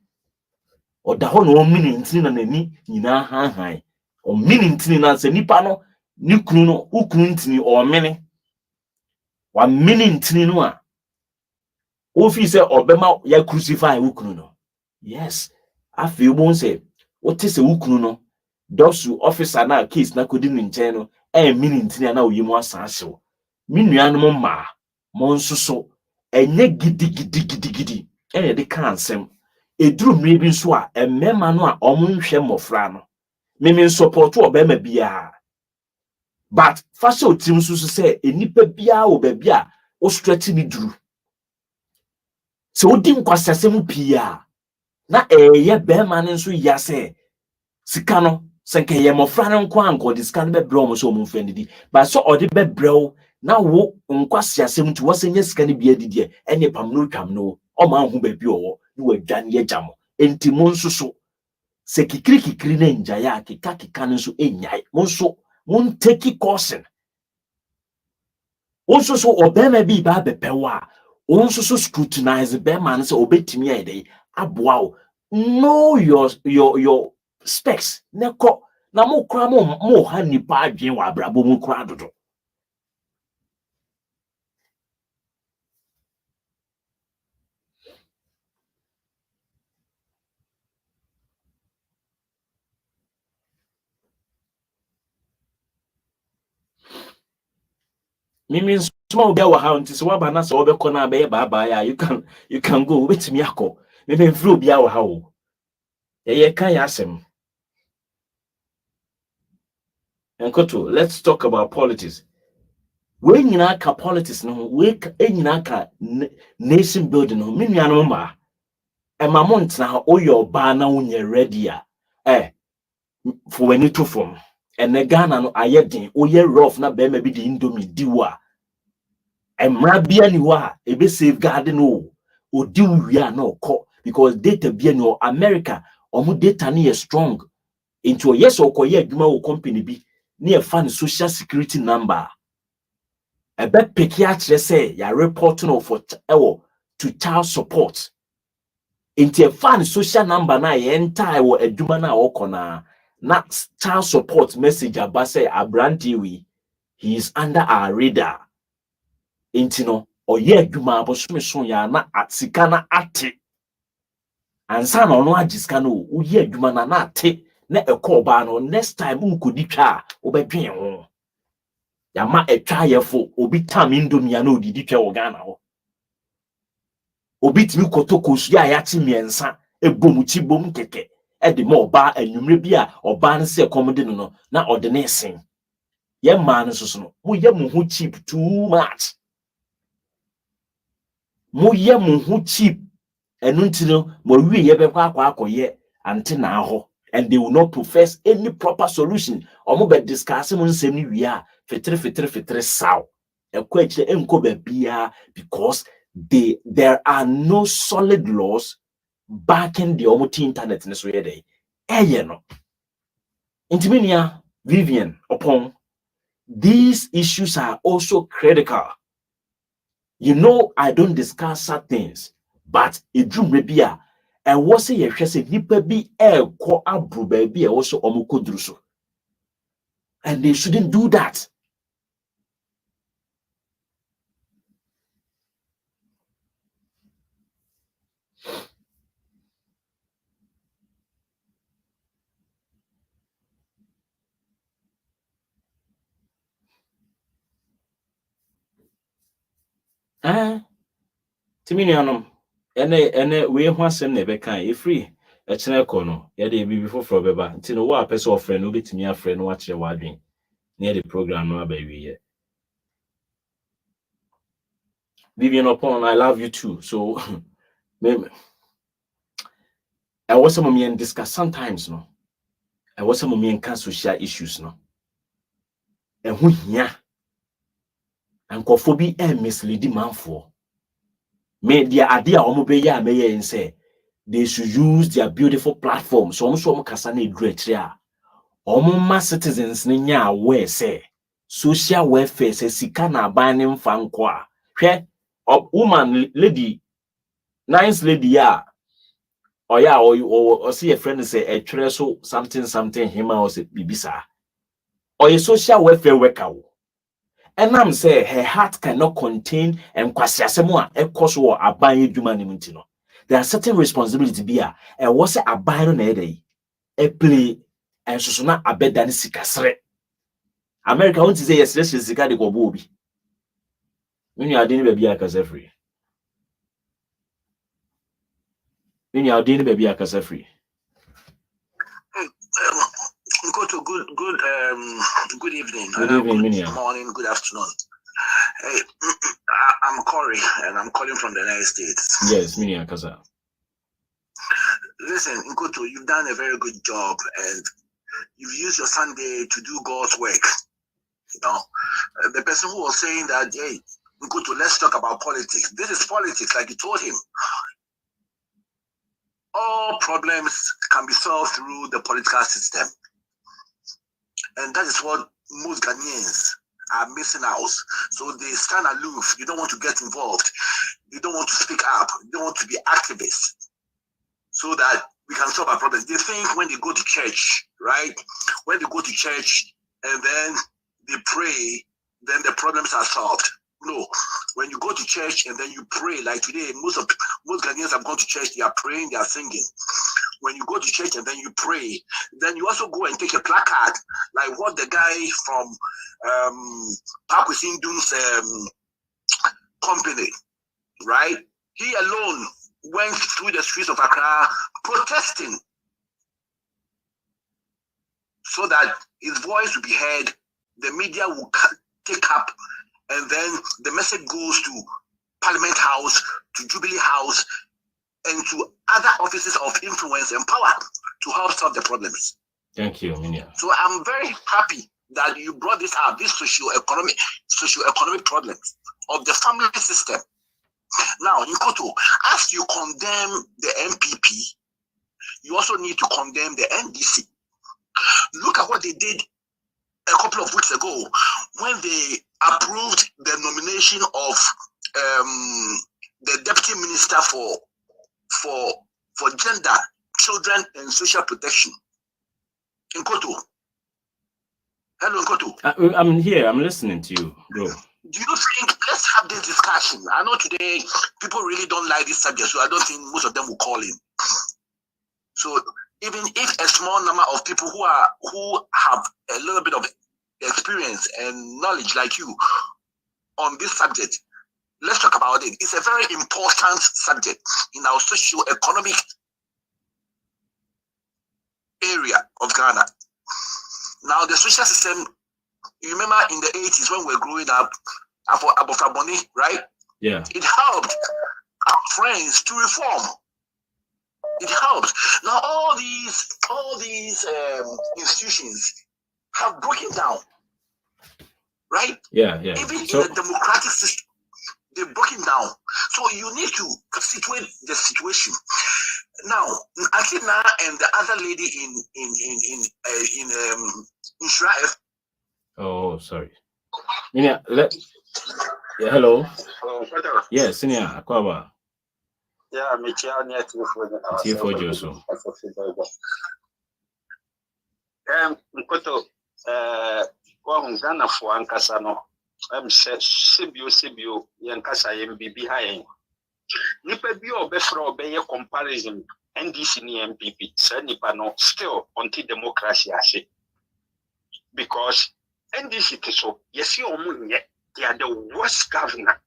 o da ho no minute ni na nani nyina han o minute ni na se nipa no ni kunu no ukunu ntini o mini wa minute ni no a ofi se obema ya crucify ukunu no yes afi ubon se wote se ukunu no dosu officer na case na kodi ni nchen no minute ni na oyimu asan hyew minuanom ma mo nsoso enye gidi de kan sem eduru mmiri bi nso a emmema no a omonhwe mmofra no mimi support obema bia but fashion otim so say enipa bia wo ba bia o stretch ni duru se odi nkwasasem pia na ye bema ne nso ya se sika no senke ye mmofra no nko anko di sika no be brɛ mo so mo mfandi di but so odi be brɛw na wo nkwasiasem tu wasenya sika ne bia didi ene pam no twam no o ma hu ba bi owo ni wadwane ye gyamo enti mo nso so se kikiri na nja ya kika nso enyai mo nso mon take caution onso so obema bi ba bepewa onso so scrutinize bema no se obetimi ayde aboa know your specs neko na mo kra mo ha nipa adwen wa abrabo mu kra dodo means small girl how until so bana so be kona be baba ya you can go with me akọ me fru bia wa ha o ye kan ya asem enkoto let's talk about politics we nyina ka politics no we nyina ka nation building no me nuanom ma e ma mo ntena o yo ba na unye ready a for when it to from and the Ghana no ayedin o ye rough na be ma bi di indomie diwa emra bia ni wa e be safeguard no odi wi a na okọ because data bia no America omu data ni strong into yes okoye adwuma wo company bi na e fan social security number e be pick ya kire say ya report no for to child support into e fan social number na ye enter wo adwuma na okọ na child support message aba say abranti wi he is under our radar into no oye adwuma abosom so ya na atika na ate ansa na ono agiska no oye adwuma na ate na ekọ ba no next time ukodi twa obedwen ho ya ma etwa yefo obi tam indomia na odidi twa wo Ghana ho obi timi kotoko su ya ya ti miensa ebomuchi bom keke e de mo ba anwumre bi a oba ne se komode no na ode ne sen ye ma no so no mo ye mo ho cheap too much mo ye mo ho cheap enu ntino mo wi ye be kwa akoye ante na ho and they will not profess any proper solution omo be discuss mo nsem ni wi a fitre saw ekwa kire enko ba bia because there are no solid laws backing the omoti internet ne so ye dey no intiminia Vivian upon these issues are also critical. You know, I don't discuss certain things, but it drew maybe and was a yes, nipa be ko abru baby also omukodruso. And they shouldn't do that. Timinianum ene we ho asem na be kan e free e kene ko no ye de bibi foforo beba nti no wa pese ofre no betimi afre no wa kire wa adwen na the program no aba wiye Vivian upon I love you too so I was some me discuss sometimes no I was some men can social issues no. And who here and cophobia and misleading man for. May their idea omobeya may and say they should use their beautiful platform. So almost kasane dretria. Mass citizens ninya aware say social welfare say sikana abanim fankwa. Hwe woman lady nice lady ya or see a friend say a treso something him or say bibisa or a social welfare worker. And I'm say her heart cannot contain and kwasiasemo a cause war aban edwuma ni mutino. There are certain responsibility bia e was a aban na ede e play and so na abeda ni sikasre. America want to say yes let's sika de go obi. When you are doing baby akasa free. When you are doing baby akasa free. Go to good evening. Good evening, good morning, good afternoon. Hey, I'm Corey, and I'm calling from the United States. Yes, Minia Kaza. Listen, Nkoto, you've done a very good job, and you've used your Sunday to do God's work. You know, the person who was saying that, hey, Nkoto, let's talk about politics. This is politics, like you told him. All problems can be solved through the political system. And that is what most Ghanaians are missing out. So they stand aloof. You don't want to get involved. You don't want to speak up. You don't want to be activists so that we can solve our problems. They think when they go to church, right? When they go to church and then they pray, then the problems are solved. No, when you go to church and then you pray, like today, most Ghanaians have gone to church, they are praying, they are singing. When you go to church and then you pray, then you also go and take a placard, like what the guy from Pakus Indun's company, right? He alone went through the streets of Accra protesting so that his voice will be heard, the media will take up, and then the message goes to Parliament House, to Jubilee House, and to other offices of influence and power to help solve the problems. Thank you, Minia. So I'm very happy that you brought this up, this socio-economic problems of the family system. Now, Nkoto, as you condemn the MPP, you also need to condemn the NDC. Look at what they did a couple of weeks ago when they approved the nomination of the deputy minister for gender, children, and social protection. Nkoto. Hello, Nkoto. I'm here. I'm listening to you, bro. Do you think, let's have this discussion. I know today people really don't like this subject, so I don't think most of them will call in. So even if a small number of people who have a little bit of experience and knowledge like you on this subject, let's talk about it. It's a very important subject in our socio-economic area of Ghana. Now, the social system, you remember in the 80s when we were growing up, Abofaboni, right? Yeah. It helped our friends to reform. It helps. Now, all these institutions have broken down, right? Yeah. Even in the democratic system, they're broken down. So you need to situate the situation. Now, Akina and the other lady in Israel. Oh, sorry. Minia, hello. Hello. Yes, Minia, Akwaba. Yeah, I'm here for Joso. Nkoto, Ghana for Ankasano. I'm Sibio, Yankasa, MBB high. Nipa bi obefra obeye comparison NDC ni MPP say nipa no still anti-democracy ase because NDC so yesi omunye they are the worst governor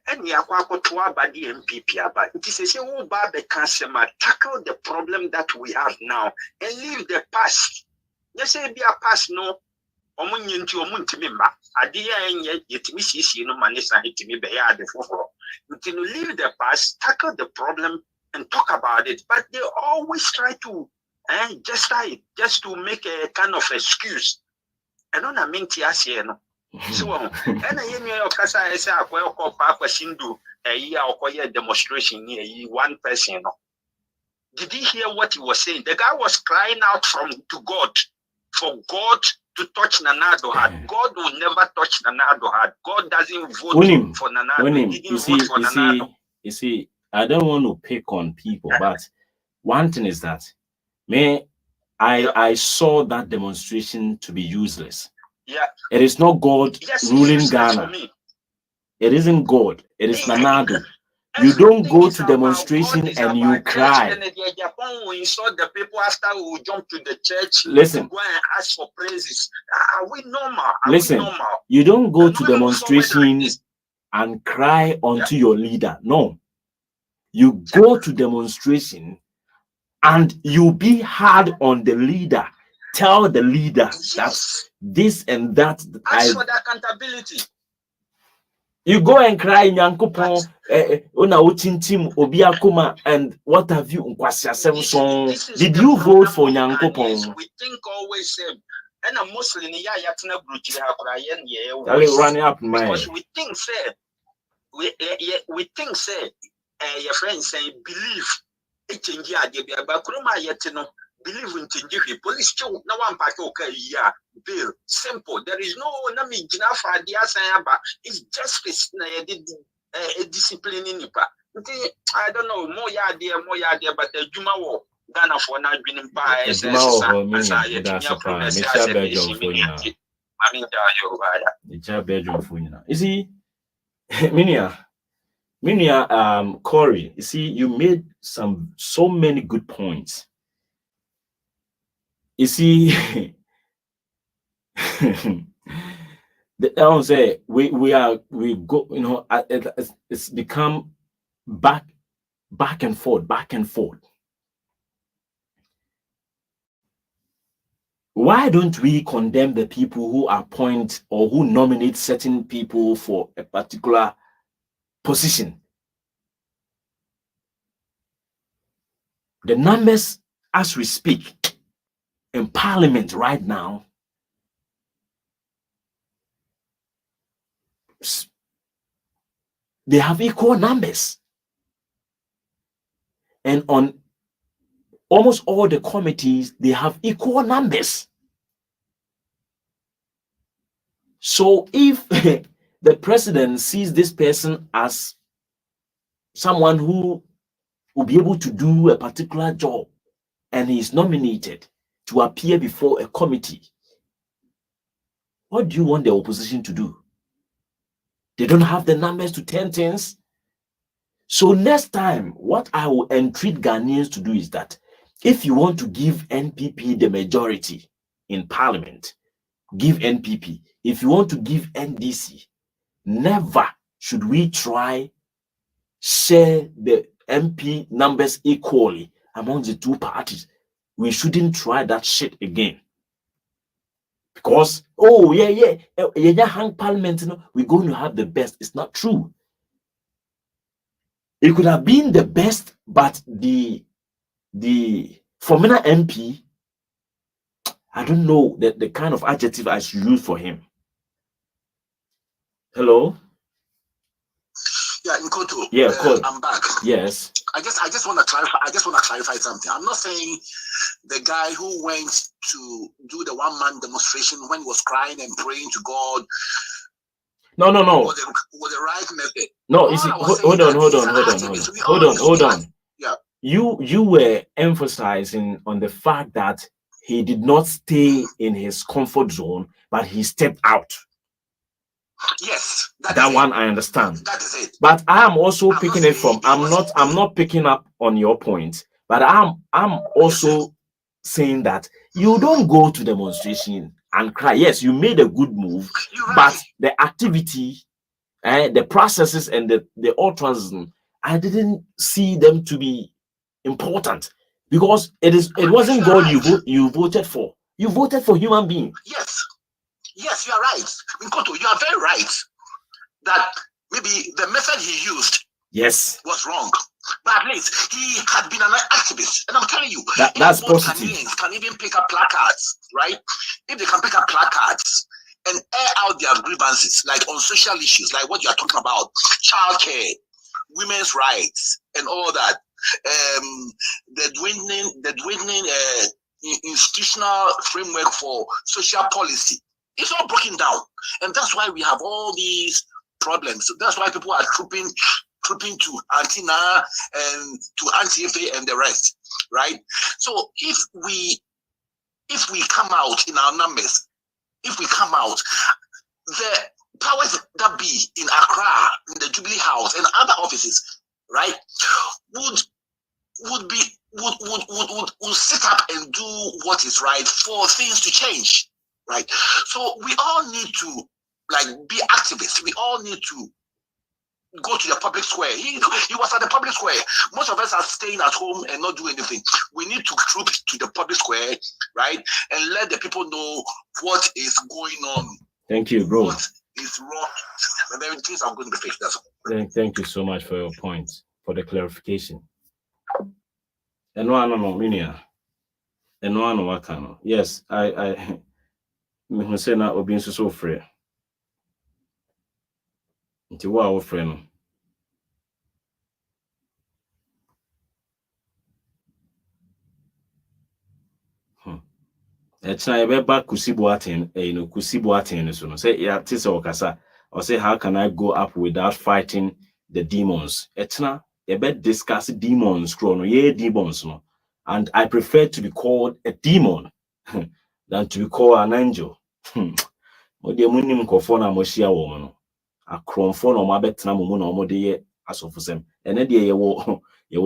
and yakwa to aba the MPP aba it is say wo ba be cancel tackle the problem that we have now and leave the past. Yes, be a past no omunye nti omuntimi ma ade ya enye yetimi sisi no manisa hitimi be ya ade foforo. You can leave the past, tackle the problem, and talk about it. But they always try to And just to make a kind of excuse. I don't mean to no. So, and I hear your casa is a quail papa shindu a year or demonstration here, one person. Did you hear what he was saying? The guy was crying out to God for God to touch Nanado heart. God will never touch Nanado heart. God doesn't vote for Nanado. You see, I don't want to pick on people, but one thing is that I saw that demonstration to be useless. Yeah. It is not God ruling Ghana. It isn't God. It is Nanado. You don't go to demonstration and you cry. We saw the people after we jump to the church. Listen. Go and ask for praises. Are we normal? Listen. You don't go to demonstration and cry unto your leader. No. You go to demonstration and you be hard on the leader. Tell the leader that this and that. Ask for the accountability. You go and cry, Nyankopon, Ona Uchintim, Obiakuma, and what have you? Did you vote for Nyankopon? We think always, and a Muslim, running up, because we think, say, we think, say, your friends say, believe it in Yadia, but Kruma yet no. Believe in Tinjifi. Police still no one back okay, yeah. Bill. Simple. There is no nami jinafa dia sayaba. It's justice a discipline in Nipa. I don't know, more ya dear, but the Juma war. Ghana for not being by you see, Minia, Corey, you see, you made so many good points. You see, the I say we go, you know, it's become back and forth. Why don't we condemn the people who appoint or who nominate certain people for a particular position? The numbers as we speak in parliament right now, they have equal numbers, and on almost all the committees they have equal numbers. So if the president sees this person as someone who will be able to do a particular job and he is nominated to appear before a committee, what do you want the opposition to do? They don't have the numbers to turn things. So next time, what I will entreat Ghanaians to do is that if you want to give NPP the majority in parliament, give NPP. If you want to give NDC, never should we try share the MP numbers equally among the two parties. We shouldn't try that shit again. Because, oh, hang parliament, we're going to have the best. It's not true. It could have been the best, but the Formula MP, I don't know the kind of adjective I should use for him. Hello? Yeah, Nkoto. Yeah, of course. I'm back. Yes. I just want to clarify something. I'm not saying the guy who went to do the one-man demonstration when he was crying and praying to God. No. Was the right method. No, you see, hold on. Yeah. You were emphasizing on the fact that he did not stay in his comfort zone, but he stepped out. Yes, that one I understand. That is it. But I am also picking it from. I'm not picking up on your point, but I'm also saying that you don't go to demonstration and cry. Yes, you made a good move, but the activity, the processes, and the altruism, I didn't see them to be important, because it wasn't God you voted for. You voted for human being. Yes, you are right. Nkoto, you are very right that maybe the method he used was wrong. But at least he had been an activist. And I'm telling you, that's most positive. Ghanaians can even pick up placards, right? If they can pick up placards and air out their grievances, like on social issues, like what you are talking about, childcare, women's rights, and all that, the dwindling institutional framework for social policy, it's all broken down. And that's why we have all these problems. That's why people are trooping to auntie NAA and to auntie and the rest, right? So if we come out in our numbers, if we come out, the powers that be in Accra, in the Jubilee House and other offices, right, would sit up and do what is right for things to change, right? So we all need to be activists. We all need to go to the public square. He was at the public square. Most of us are staying at home and not doing anything. We need to troop to the public square, right? And let the people know what is going on. Thank you, bro. What is wrong. And then things are going to be fixed. That's all. Thank you so much for your point, for the clarification. And no, Minia. And no, Wakano. Yes, I say na obi nso so free. Nti wa wo free no. Echna ebeba kusibo aten, kusibo aten so no. Say ya tise okasa, or say how can I go up without fighting the demons? Echna ebe discuss demons chrono, ye demons no. And I prefer to be called a demon than to be called an angel. Mode munim kofo na moshia wo no. Akromfo no mabetena mumu na omode ye asofosem. Ene de ye wo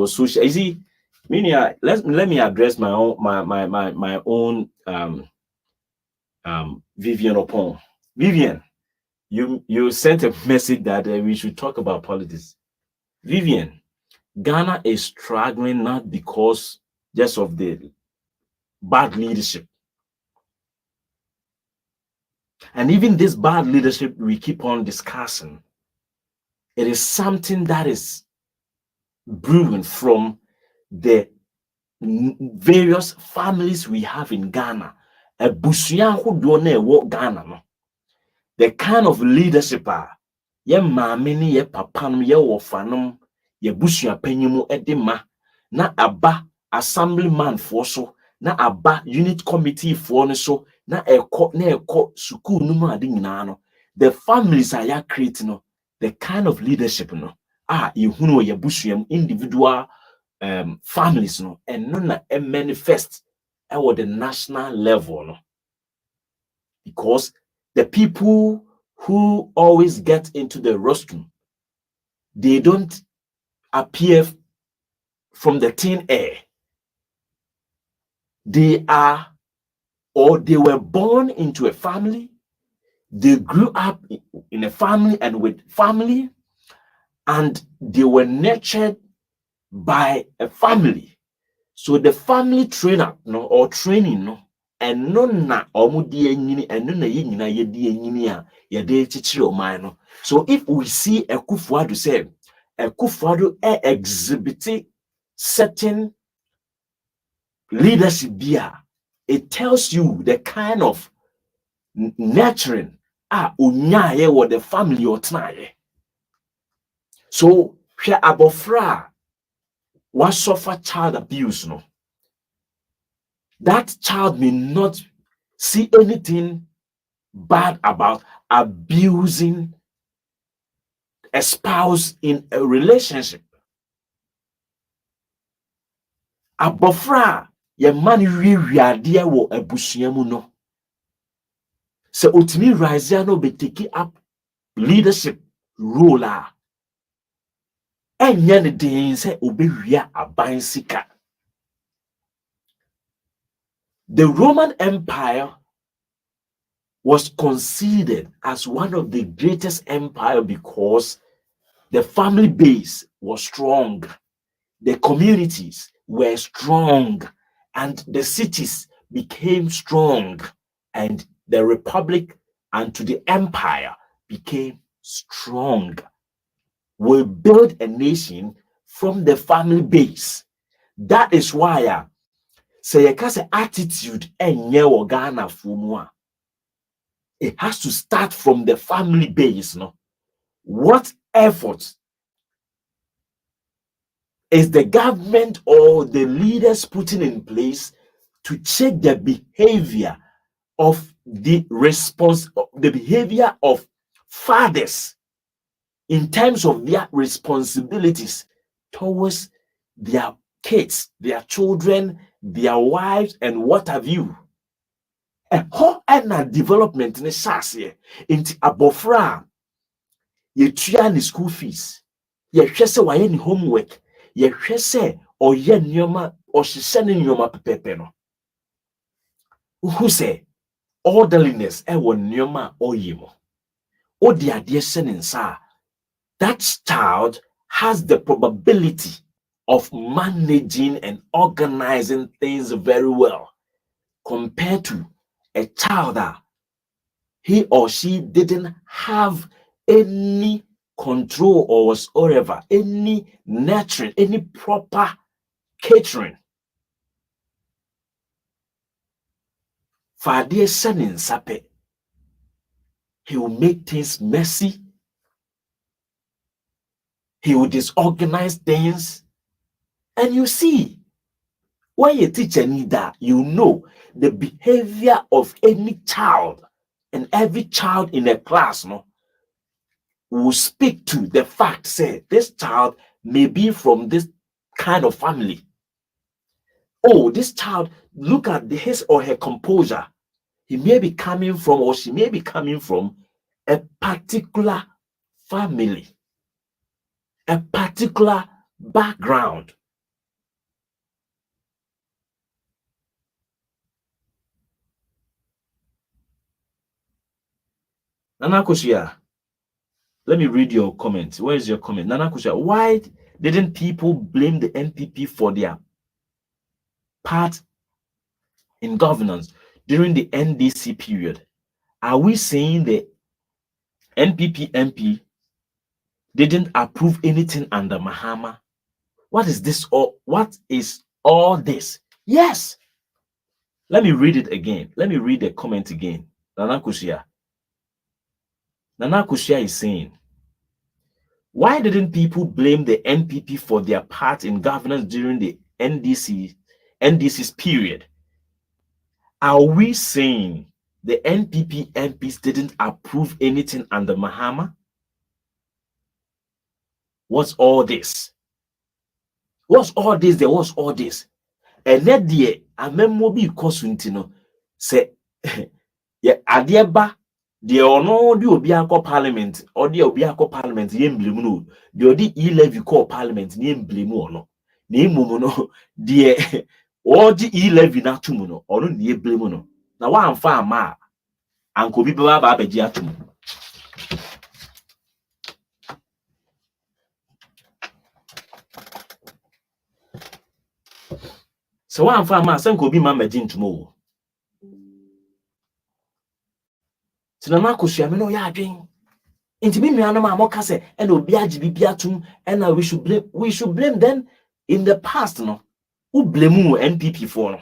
social. You see, Minia, let me address my own Vivian Opon. Vivian, you sent a message that we should talk about politics. Vivian, Ghana is struggling not because just of the bad leadership. And even this bad leadership we keep on discussing, it is something that is brewing from the various families we have in Ghana. Ghana. The kind of leadership ye mamini ye papanum ye wofanum ye busua panyumu edema na aba assemblyman for so na aba unit committee for so na eko school numu ade nyina no. The families are ya creating no, the kind of leadership no ihunu ye busua individual families no, and no na manifest at the national level no. Because the people who always get into the rostrum, they don't appear from the thin air. They are, or they were born into a family, they grew up in a family and with family, and they were nurtured by a family. So the family trainer or training and no na omudi enyini and no na yenyina yedi enyini a yede chichiri omai. So if we see Akufo-Addo say Akufo-Addo exhibiting certain leadership bia, it tells you the kind of nurturing unyaye what the family or tnaye. So hwe abofra was suffer child abuse no. That child may not see anything bad about abusing a spouse in a relationship. Abofra ye mani wiade wo abusua mu no. Se otimi rise no be take up leadership role enya ne den se obewia aban sika. The Roman Empire was considered as one of the greatest empires because the family base was strong, the communities were strong, and the cities became strong, and the republic and to the empire became strong. We built a nation from the family base. That is why say you can say attitude enye wo Ghana fumua. It has to start from the family base, no? What effort is the government or the leaders putting in place to check the behavior of the behavior of fathers in terms of their responsibilities towards their kids, their children, their wives, and what have you? A whole development in the into abofra ye tria school fees, ye hwese waye ni homework, ye hwese oye nyoma or shishane nyoma pepepe no. Who say orderliness won nyoma oyimo. O dia dear sa, that child has the probability of managing and organizing things very well compared to a child that he or she didn't have any control or whatsoever, any nurturing, any proper catering. For dear son in Sape, he will make things messy. He will disorganize things. And you see, when you teach a leader, you know the behavior of any child, and every child in a class, no, will speak to the fact, say, this child may be from this kind of family. Oh, this child, look at his or her composure. He may be coming from, or she may be coming from a particular family, a particular background. Nana Koshia, let me read your comment. Where is your comment? Nana Koshia, why didn't people blame the NPP for their part in governance during the NDC period? Are we saying the NPP MP didn't approve anything under Mahama? What is this? Or what is all this? Yes. Let me read it again. Let me read the comment again. Nana Kushia. Nana Kushia is saying, why didn't people blame the NPP for their part in governance during the NDC's period? Are we saying the NPP MPs didn't approve anything under Mahama? What's all this? What's all this? There was all this. And that dear, I remember be no say yeah, adieba the ono di obi akọ parliament or the obi akọ parliament ye mblemu no the odi e-levy call parliament ni mblemu ono na emumu no the odi e-levy na tumu no ono ni eblemu no na wa amfa ama anko bi ba abeji atumu. So wa amfa ama sanko bi ma meji ntumo. Tinana Koshia me no ya adwen. Inti me nua no ma mo ka se e na obi agi bibia atum e na we should blame them in the past no. Who blame NPP for no?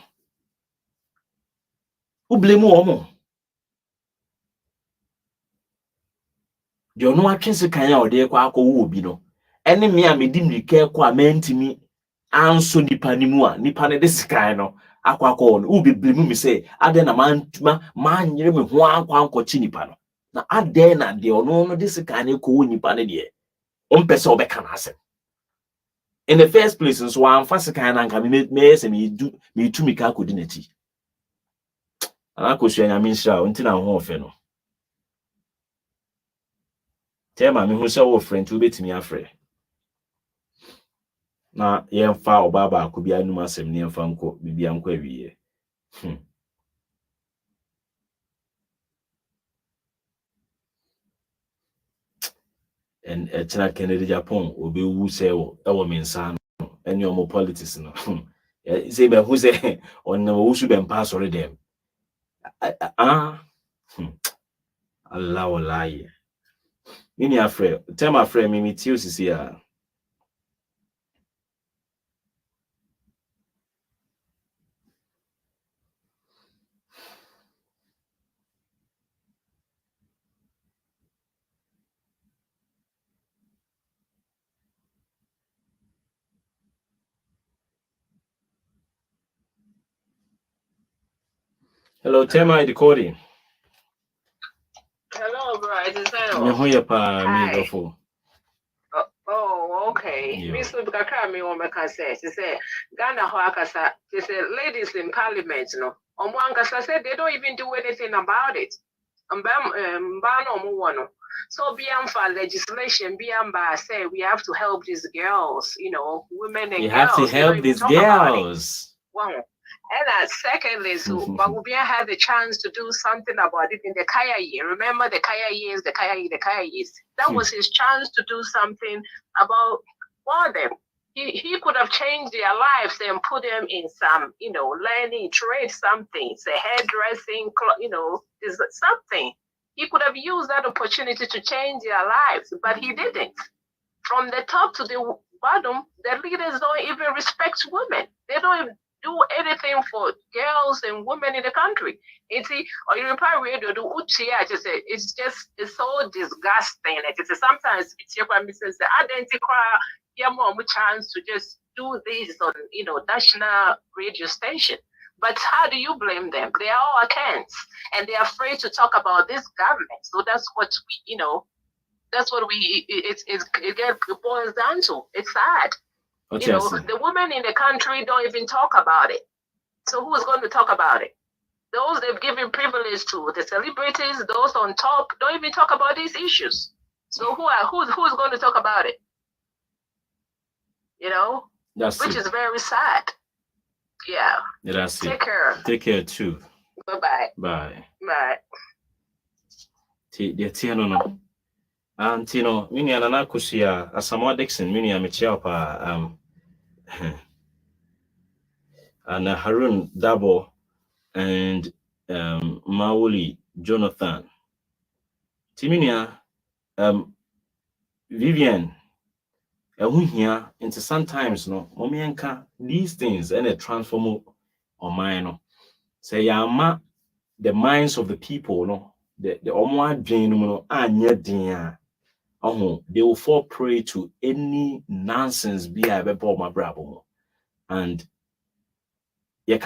Who blame omo? The ono atwe se kan ya ode kwa akọ obi no. Ene me a medi mrike kwa mentimi anso nipa nimu a nipa ne de sekan no akọ no. Who be blame me say ade na man nyere me ho akwa ankochi nipa no. Na ade na de ono no de sekan ne ko nipa ne de. Ompese obeka na asem. In the first place, so I'm fast kind of coming me to me ka kodi nati. Ana Koshia nya minsha unti na ho ofe no. Tema me hu se wo friend to betimi afre. Na ye mfa obaba akobia anu asem ne mfa nko bibia nko awiye. And China Kennedy Japan obi wu se wo e wo mensa no eni omo politics no. Say be who say on no wo su be mpa sori dem. Allah wallahi. Nini afre, tema afre mi tio sisi ya. Hello, Tema Decoding. Hello, bro. It is Oyerepa, me Hi. go. Oh, okay. Yeah. Me so because me want to say, she said, Ghana Hoakasa, she said, ladies in parliament, no. Omwankasa said they don't even do anything about it. So beyond for legislation, beyond by say we have to help these girls, women and You girls. have to help these girls. Wow. And secondly, so Bagubian had the chance to do something about it in the Kaya year. Remember the Kaya years, the Kaya years. That was his chance to do something about for them. He could have changed their lives and put them in some, learning, trade something, say hairdressing, is something. He could have used that opportunity to change their lives, but he didn't. From the top to the bottom, the leaders don't even respect women. They don't even do anything for girls and women in the country. It's Oyerepa radio do it's so disgusting. It's sometimes it's your identical more chance to just do this on national radio station. But how do you blame them? They are all accounts and they're afraid to talk about this government. So that's what it boils down to. It's sad. The women in the country don't even talk about it. So who's going to talk about it? Those they've given privilege to, the celebrities, those on top, don't even talk about these issues. So who's going to talk about it? Which is very sad. Yeah. That's Take care. Take care too. Bye-bye. Bye. Bye. No. Auntie no, mini anana kusia Asamoah Dixon, mini amechiapa and Harun Dabo and Mauli Jonathan. Timinia Vivian here into sometimes no momienka these things and a transform on mine. Say yama the minds of the people no the omwa dwen no anya din they will fall prey to any nonsense be I be my brabo. And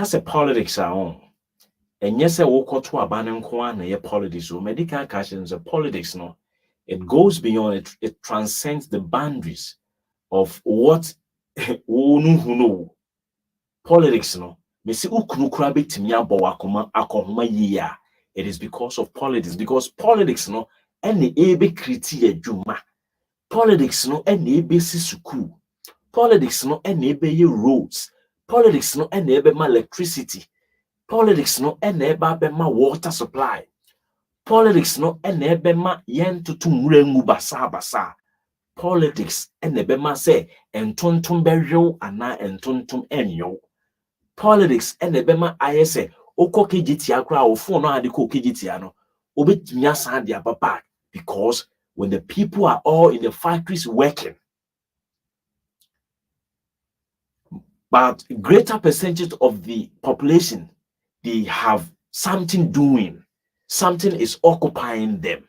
say politics are on. And yes, I walk to a banning kwan na politics or medical questions of politics no. It goes beyond it, it transcends the boundaries of what who know. Politics no. Mesi ukunu kura betimi abo akoma akohoma yia. It is because of politics. Because politics no any ebe kriti adwuma. Politics no ene ebe si suku. Politics no ene ebe ye roads. Politics no ene ebe ma electricity. Politics no ene ebe ma water supply. Politics no ene ebe ma yen tutu mrengu basa. Politics ene ebe ma se entontom beryo ana entontom enyo. Politics ene ebe ma ayese oko kejiti akra ofo no ade ko kejiti ano. Obetumi asan dia papa because when the people are all in the factories working, but greater percentage of the population, they have something doing, something is occupying them.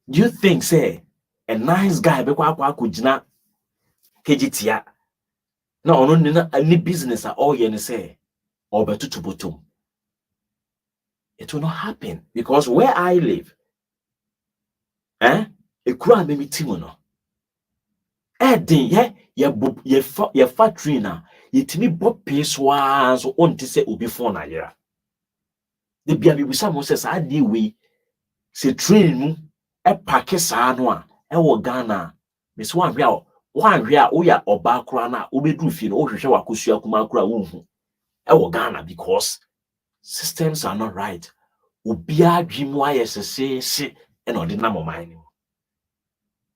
Do you think, say, a nice guy be kwa kujina kejitia na ono nina any business at all yen say or betutu botum? It will not happen because where I live, ekura me timu no. Ye factory na yetimi bop peswa so onti se obi phone ayera. De bia bi bisa mo se sa de we se train mu e pack sa no a e wo Ghana me so anhwe a wo ya oba kura na obedu fi no wo hwehwe wakosua kuma kura wo hu e wo Ghana because systems are not right. Obi adwimu ayesese e no de na mo man.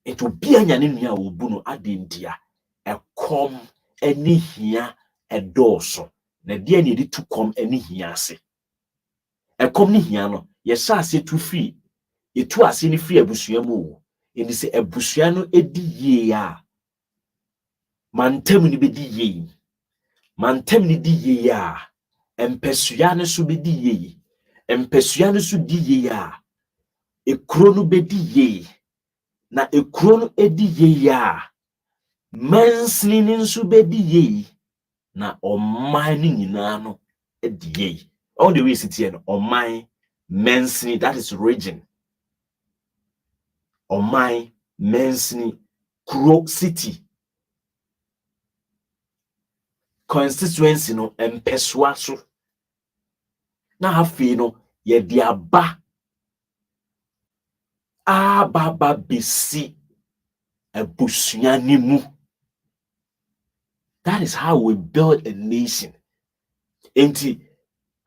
It will be a nyanua obu no adendia e kom eni hia e doso na de ani to kom eni hia ase e kom ni hia no ye sa ase tu free ye tu ase ni free abusua mu eni se abusua no edi ye a mantem ni bedi ye mantem ni di ye a empesua no so bedi ye empesua no so di ye a ekro no bedi ye na ekro no edi ye a mansini nso bedi ye na oman ni nyina no all the way city on my mensini, that is region. On my mensini, Kuro city. Constituency no empeswaso. Na hafi no ye diaba. Baba bisi ebusuani mu. That is how we build a nation. Enti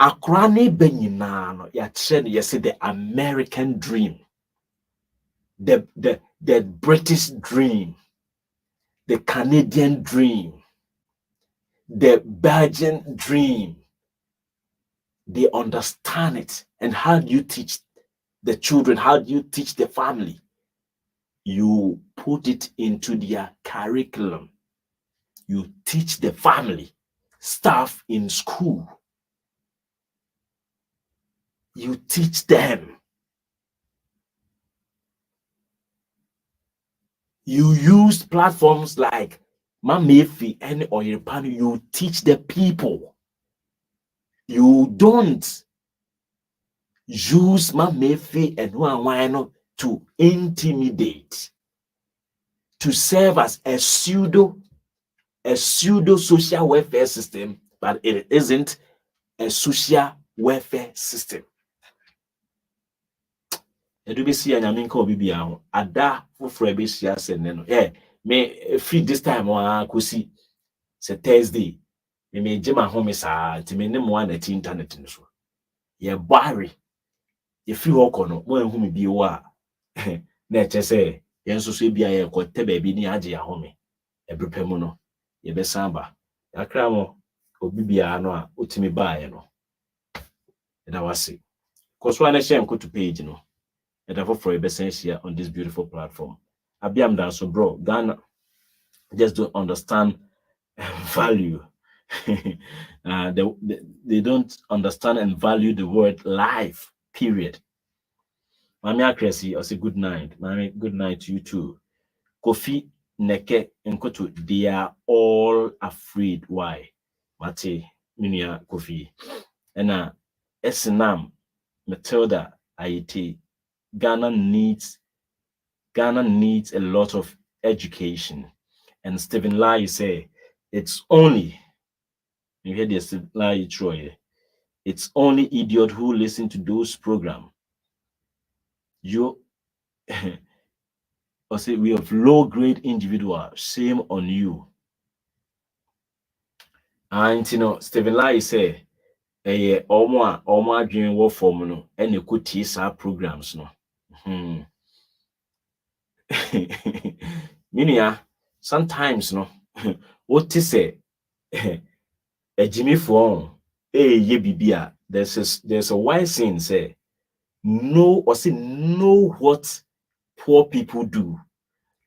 akrane benyina no ya chere you say the American dream, the British dream, the Canadian dream, the Belgian dream. They understand it. And how do you teach the children? How do you teach the family? You put it into their curriculum. You teach the family stuff in school. You teach them. You use platforms like Mamefi and Oyerepa. You teach the people. You don't use Mamefi and Wano to intimidate, to serve as a pseudo social welfare system, but it isn't a social welfare system. Edubisi anyaminka obibi aho ada foforo ebesi asenne no me free this time wa kosi se Thursday me jema home sa ti me ne mo na ti internet no so ye bare ye free hoko no mo ehu me bi wo a na eche se ye nso so bia ye ko te ba bi ni age ya home ebrepemu no ye be samba yakra mo obibi ano a otimi baaye no eda wase koso ana share nko to page no. And therefore for a business here on this beautiful platform. Abiam dan so bro, Ghana just don't understand value. They don't understand and value the word life, period. Mami Akresi, I say good night. Mami, good night to you too. Kofi Neke Nkoto, they are all afraid. Why? Mate, Minia Kofi. And Esenam, Matilda, Aiti. Ghana needs a lot of education. And Stephen Lai say it's only, you hear this Lai Troy, it's only idiot who listen to those programs. You or say we have low grade individual, shame on you. And you know, Stephen Lai say omo adwin wo form no and you could tease our programs no. Minia, sometimes no what to say a gyimii for ye bibia there's a wise saying say know what poor people do,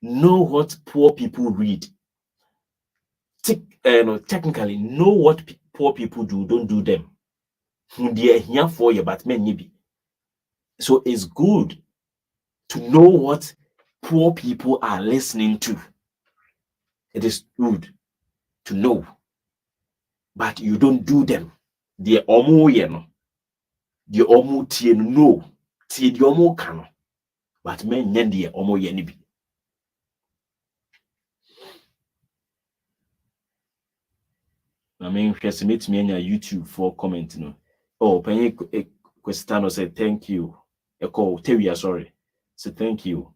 know what poor people read. Technically know what poor people do, don't do them. They are here for you, but maybe. So it's good to know what poor people are listening to. It is good to know, but you don't do them. The omo yeno, the omo tie no, tie the omo kano, but men yen the omo yenibi. I mean, just meet me on YouTube for comment no. Oh, Penny Questano said thank you. Eko Tewia, sorry. So thank you.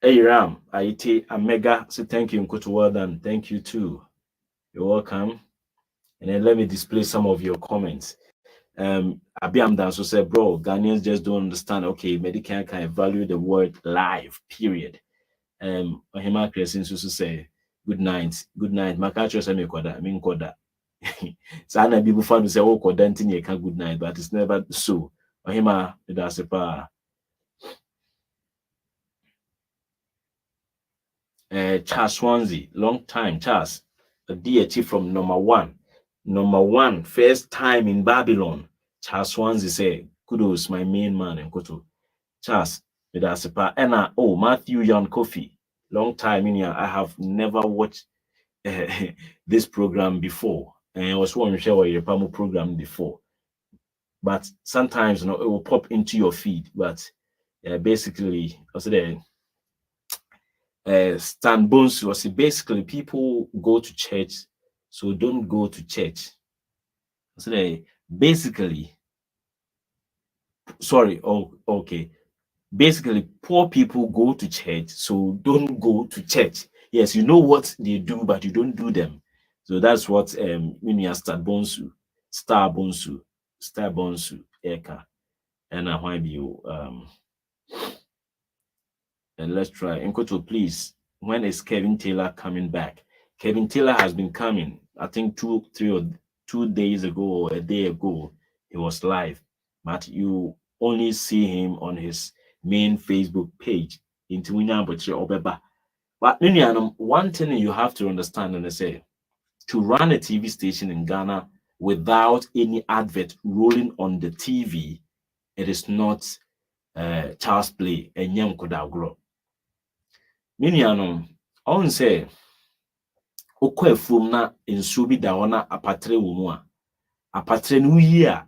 Hey Ram, IT Omega, so thank you, Nkoto, well done. Thank you too. You're welcome. And then let me display some of your comments. Abiam Danso said, bro, Ghanaians just don't understand. Okay, Medican can value the word life, period. Ohima Kresin Susu say, good night. Good night. Makacho say me koda. Sana people fan say, oh, koda ntini can good night, but it's never so. Ohima, that's a pa. Charles Swansea, long time, Charles, a DHT from number one, first time in Babylon. Charles Swansea say, kudos, my main man in Koto. Charles, with Asipa, and oh, Matthew Young Kofi. Long time in here, I have never watched this program before. And I was one share Oyerepa program before. But sometimes, it will pop into your feed. But basically, also the Stan Bones was basically people go to church, so don't go to church. So they basically, sorry, okay. Basically, poor people go to church, so don't go to church. Yes, you know what they do, but you don't do them. So that's what Star Bonsu, Eka, and why you and let's try. Nkoto, please. When is Kevin Taylor coming back? Kevin Taylor has been coming. I think 2 days ago or a day ago, he was live. But you only see him on his main Facebook page. But one thing you have to understand and say, to run a TV station in Ghana without any advert rolling on the TV, it is not child's play. And young could outgrow. On say okwa from na nsuo bi da na apatre wo mu a apatre no yi a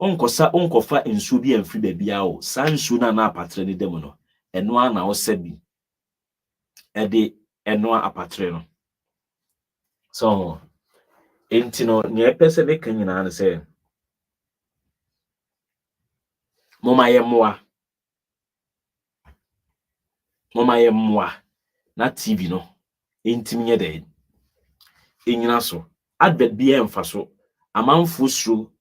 onkofa nsuo bi amfiri ba bia o san nsuo na apatre ne dem no eno ana wo sabi ede eno apatre no so entino ne epese be kan nyina na say momaye moa na TV no entimi nye de enyina so advert bi emfa so amanfo suro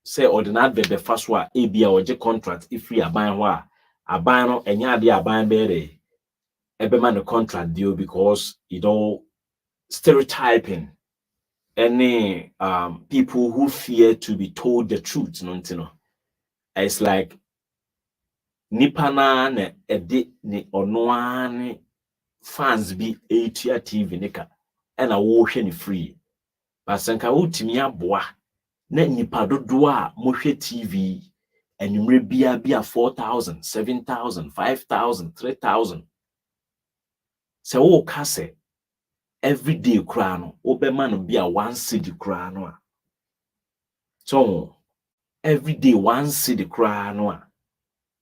say ordinary advert be fa so a ebia oje contract ifri aban ho a aban no enya ade aban be re ebema no contract deal because it all stereotyping any people who fear to be told the truth no it's like nipana na ede ni onoane fans bi etua TV nika ena wo hwe ni free basanka wotimi aboa na nipa dodo a mo hwe TV enumre bia 4,000 7,000 5,000 3,000 se wo kase everyday kura no obema no bia 1 cedi kura no a so everyday 1 cedi kura no a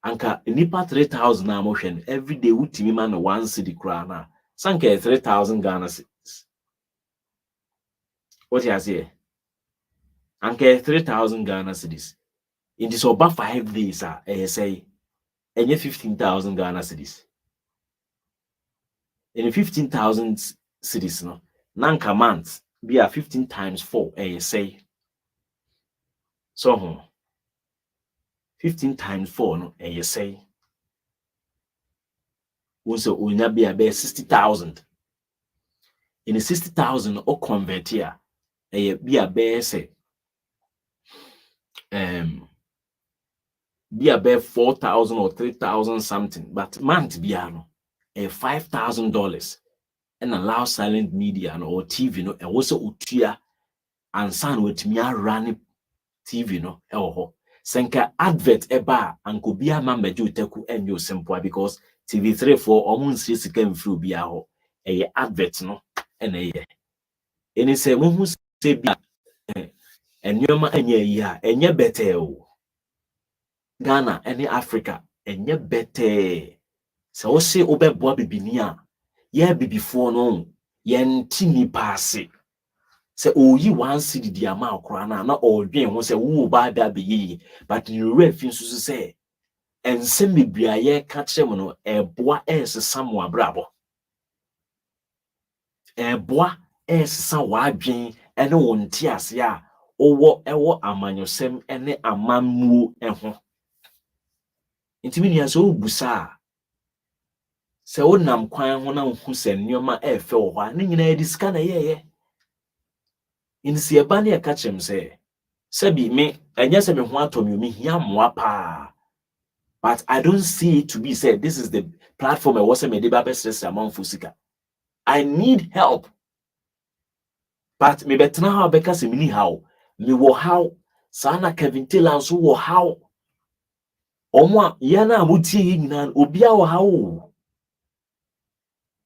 anka nipa 3,000 na mo hwe everyday wotimi ma no 1 cedi kura na sanka 3,000 Ghana cedis. What you say? Anka 3,000 Ghana cedis. In this over 5 days, say, and 15,000 Ghana cedis. In 15,000 cedis, no, nanka months be a 15 times 4, say. So, 15 times 4, no, say. Also, will be about 60,000. In the 60,000, or convert here, be a bear say. Be about 4,000 or 3,000 something, but month be $5,000 and allow silent media or TV no and also utia and sound with me running TV no senka advert eba and could be a man meju teku and you simple because TV3 for almost 6 can through be a advert no and and say who say be and yoma and ye better Ghana any Africa and ye better so we say obeboa bibini a ye be before no ye ntini pass say oyi 1 cedi di ama okra na odwen ho say wo ba da be yi but you refin so say ensem bibia ye ka kyerem no eboa esesa mo abrabo eboa esesa wadwen ene wonti ase a owo ewo amanyosem ene amammuo eho intimi nia so busa se wonam kwan ho na hu se nneoma efe wo ho ne nyina ediska na yeye insi eba na ka kyerem se bi me enye se me ho atomi me hia moa pa but I don't see it to be said this is the platform I was me dey ba stress among fusika I need help but me betena how beka se me ni how me wo how sana Kevin Taylor so wo how Omwa yana muti nyina obia wo hawo.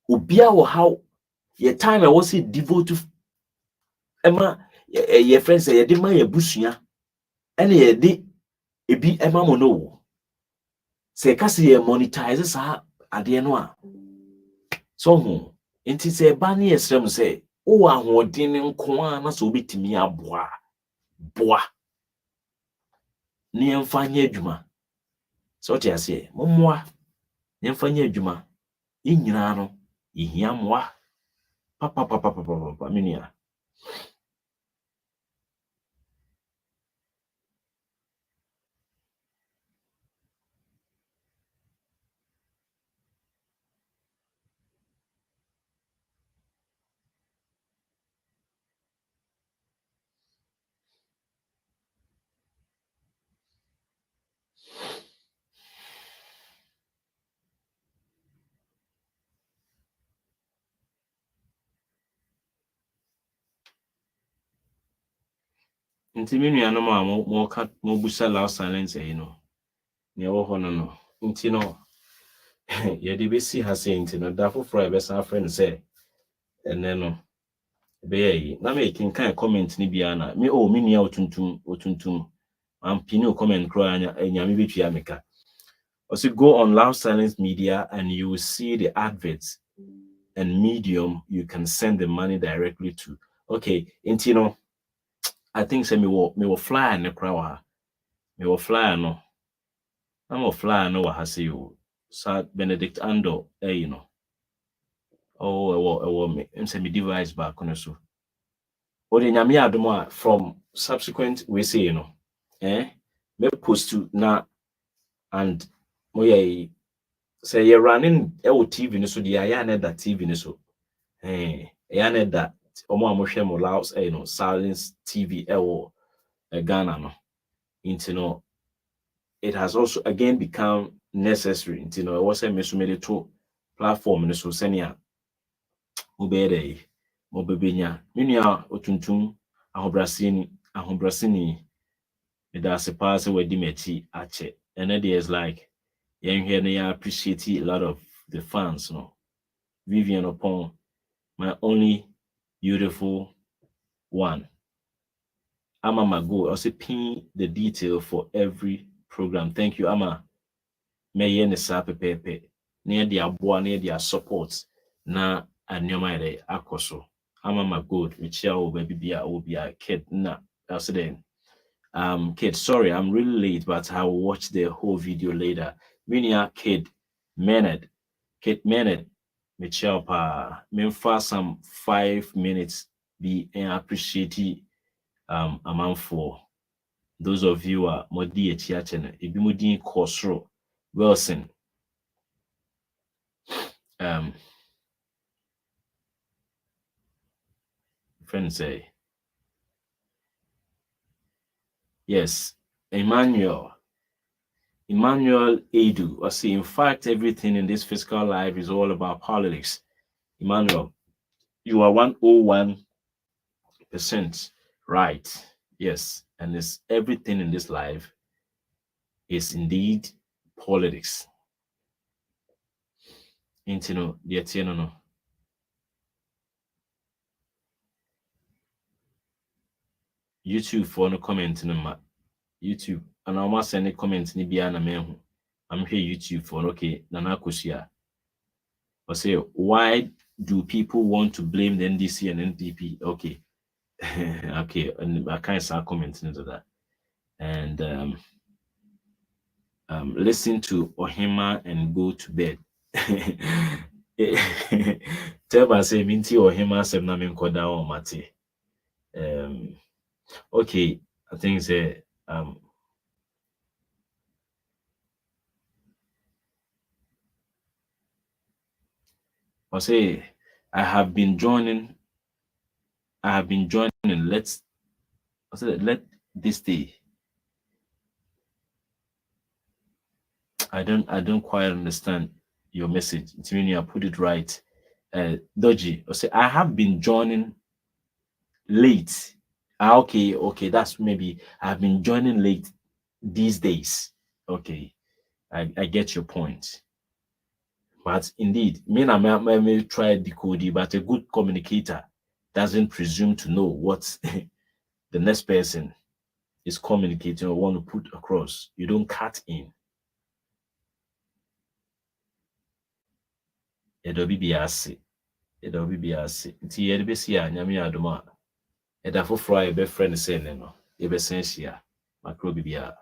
Obia wo hawo. Ye time I was devote to Emma your friends say ye de ma ye busua. Ene ye de ebi Emma mo no. Say kasi ye monetize sa ade no a. So ho. Enti say ba ne yesrem say wo ahoden nko a na so obetimi aboa. Boa. Ne yemfa nya adwuma. So ti ase mommoa. Ne yemfa nya adwuma. Yinyina no yehia moa. Papa minia. Nti me nuanom a mo busa loud silence e no ne wo ho no nti no ye de besi ha se nti no da foforo e be san friend say ene no be yi na me kin kan comment ni bia na me me nua otuntum am pinu comment kro anya me betua meka also go on loud silence media and you will see the adverts and medium you can send the money directly to. Okay, nti no I think say me will flyer ne kra wa. Me will flyer no. I'm a flyer no wa hase you. Sa Benedict Ando you know. Oh me. Say me device back on so. O de nyame adom a from subsequent we say you know. Me post to na and mo ye say you running TV no so the ya na that TV no so. Ya na that omo amohwe mo loud you know silence TV Ghana no. Into no it has also again become necessary. You know, I was a mesumere to platform no so senia ubere mobebenya. Minia otuntum ahobrasini it does a pass where dimeti ache. And it is like young here I appreciate a lot of the fans, no. Vivian upon my only beautiful one. Ama Mago, also pin the detail for every program. Thank you, Ama. May ne sa pepepe near the aboa near their support na anyoma ere akoso ama my good which ya baby be a kid na then kid sorry I'm really late but I will watch the whole video later minia kid minute Michelle pa memfa some 5 minutes be appreciate amount for those of you are modi echiache na ebi modi kosro Wilson friends say yes Emmanuel Edu I see in fact everything in this physical life is all about politics. Emmanuel, you are 101% right. Yes, and this everything in this life is indeed politics. Intino no YouTube for no comment no ma YouTube and I almost send a comment ni bia na mehu. I'm here YouTube for okay nana kosia. I say why do people want to blame the NDC and NDP? Okay. Okay, and I can't start commenting into that. And listen to Ohima and go to bed. Tell me say minti Ohima sem na min koda o mate. Okay, I think say I say I have been joining. Let this day. I don't quite understand your message. It's meaning I put it right. Dodgy. I say I have been joining late. Okay, that's maybe I've been joining late these days. Okay. I get your point. But indeed, me may try decoding, but a good communicator doesn't presume to know what the next person is communicating or want to put across. You don't cut in. It'll be biasi. It'll be biasi. It'll be sia nyami adoma. Eda for fry be friend saying no. Ebe sensia. Macro bibia.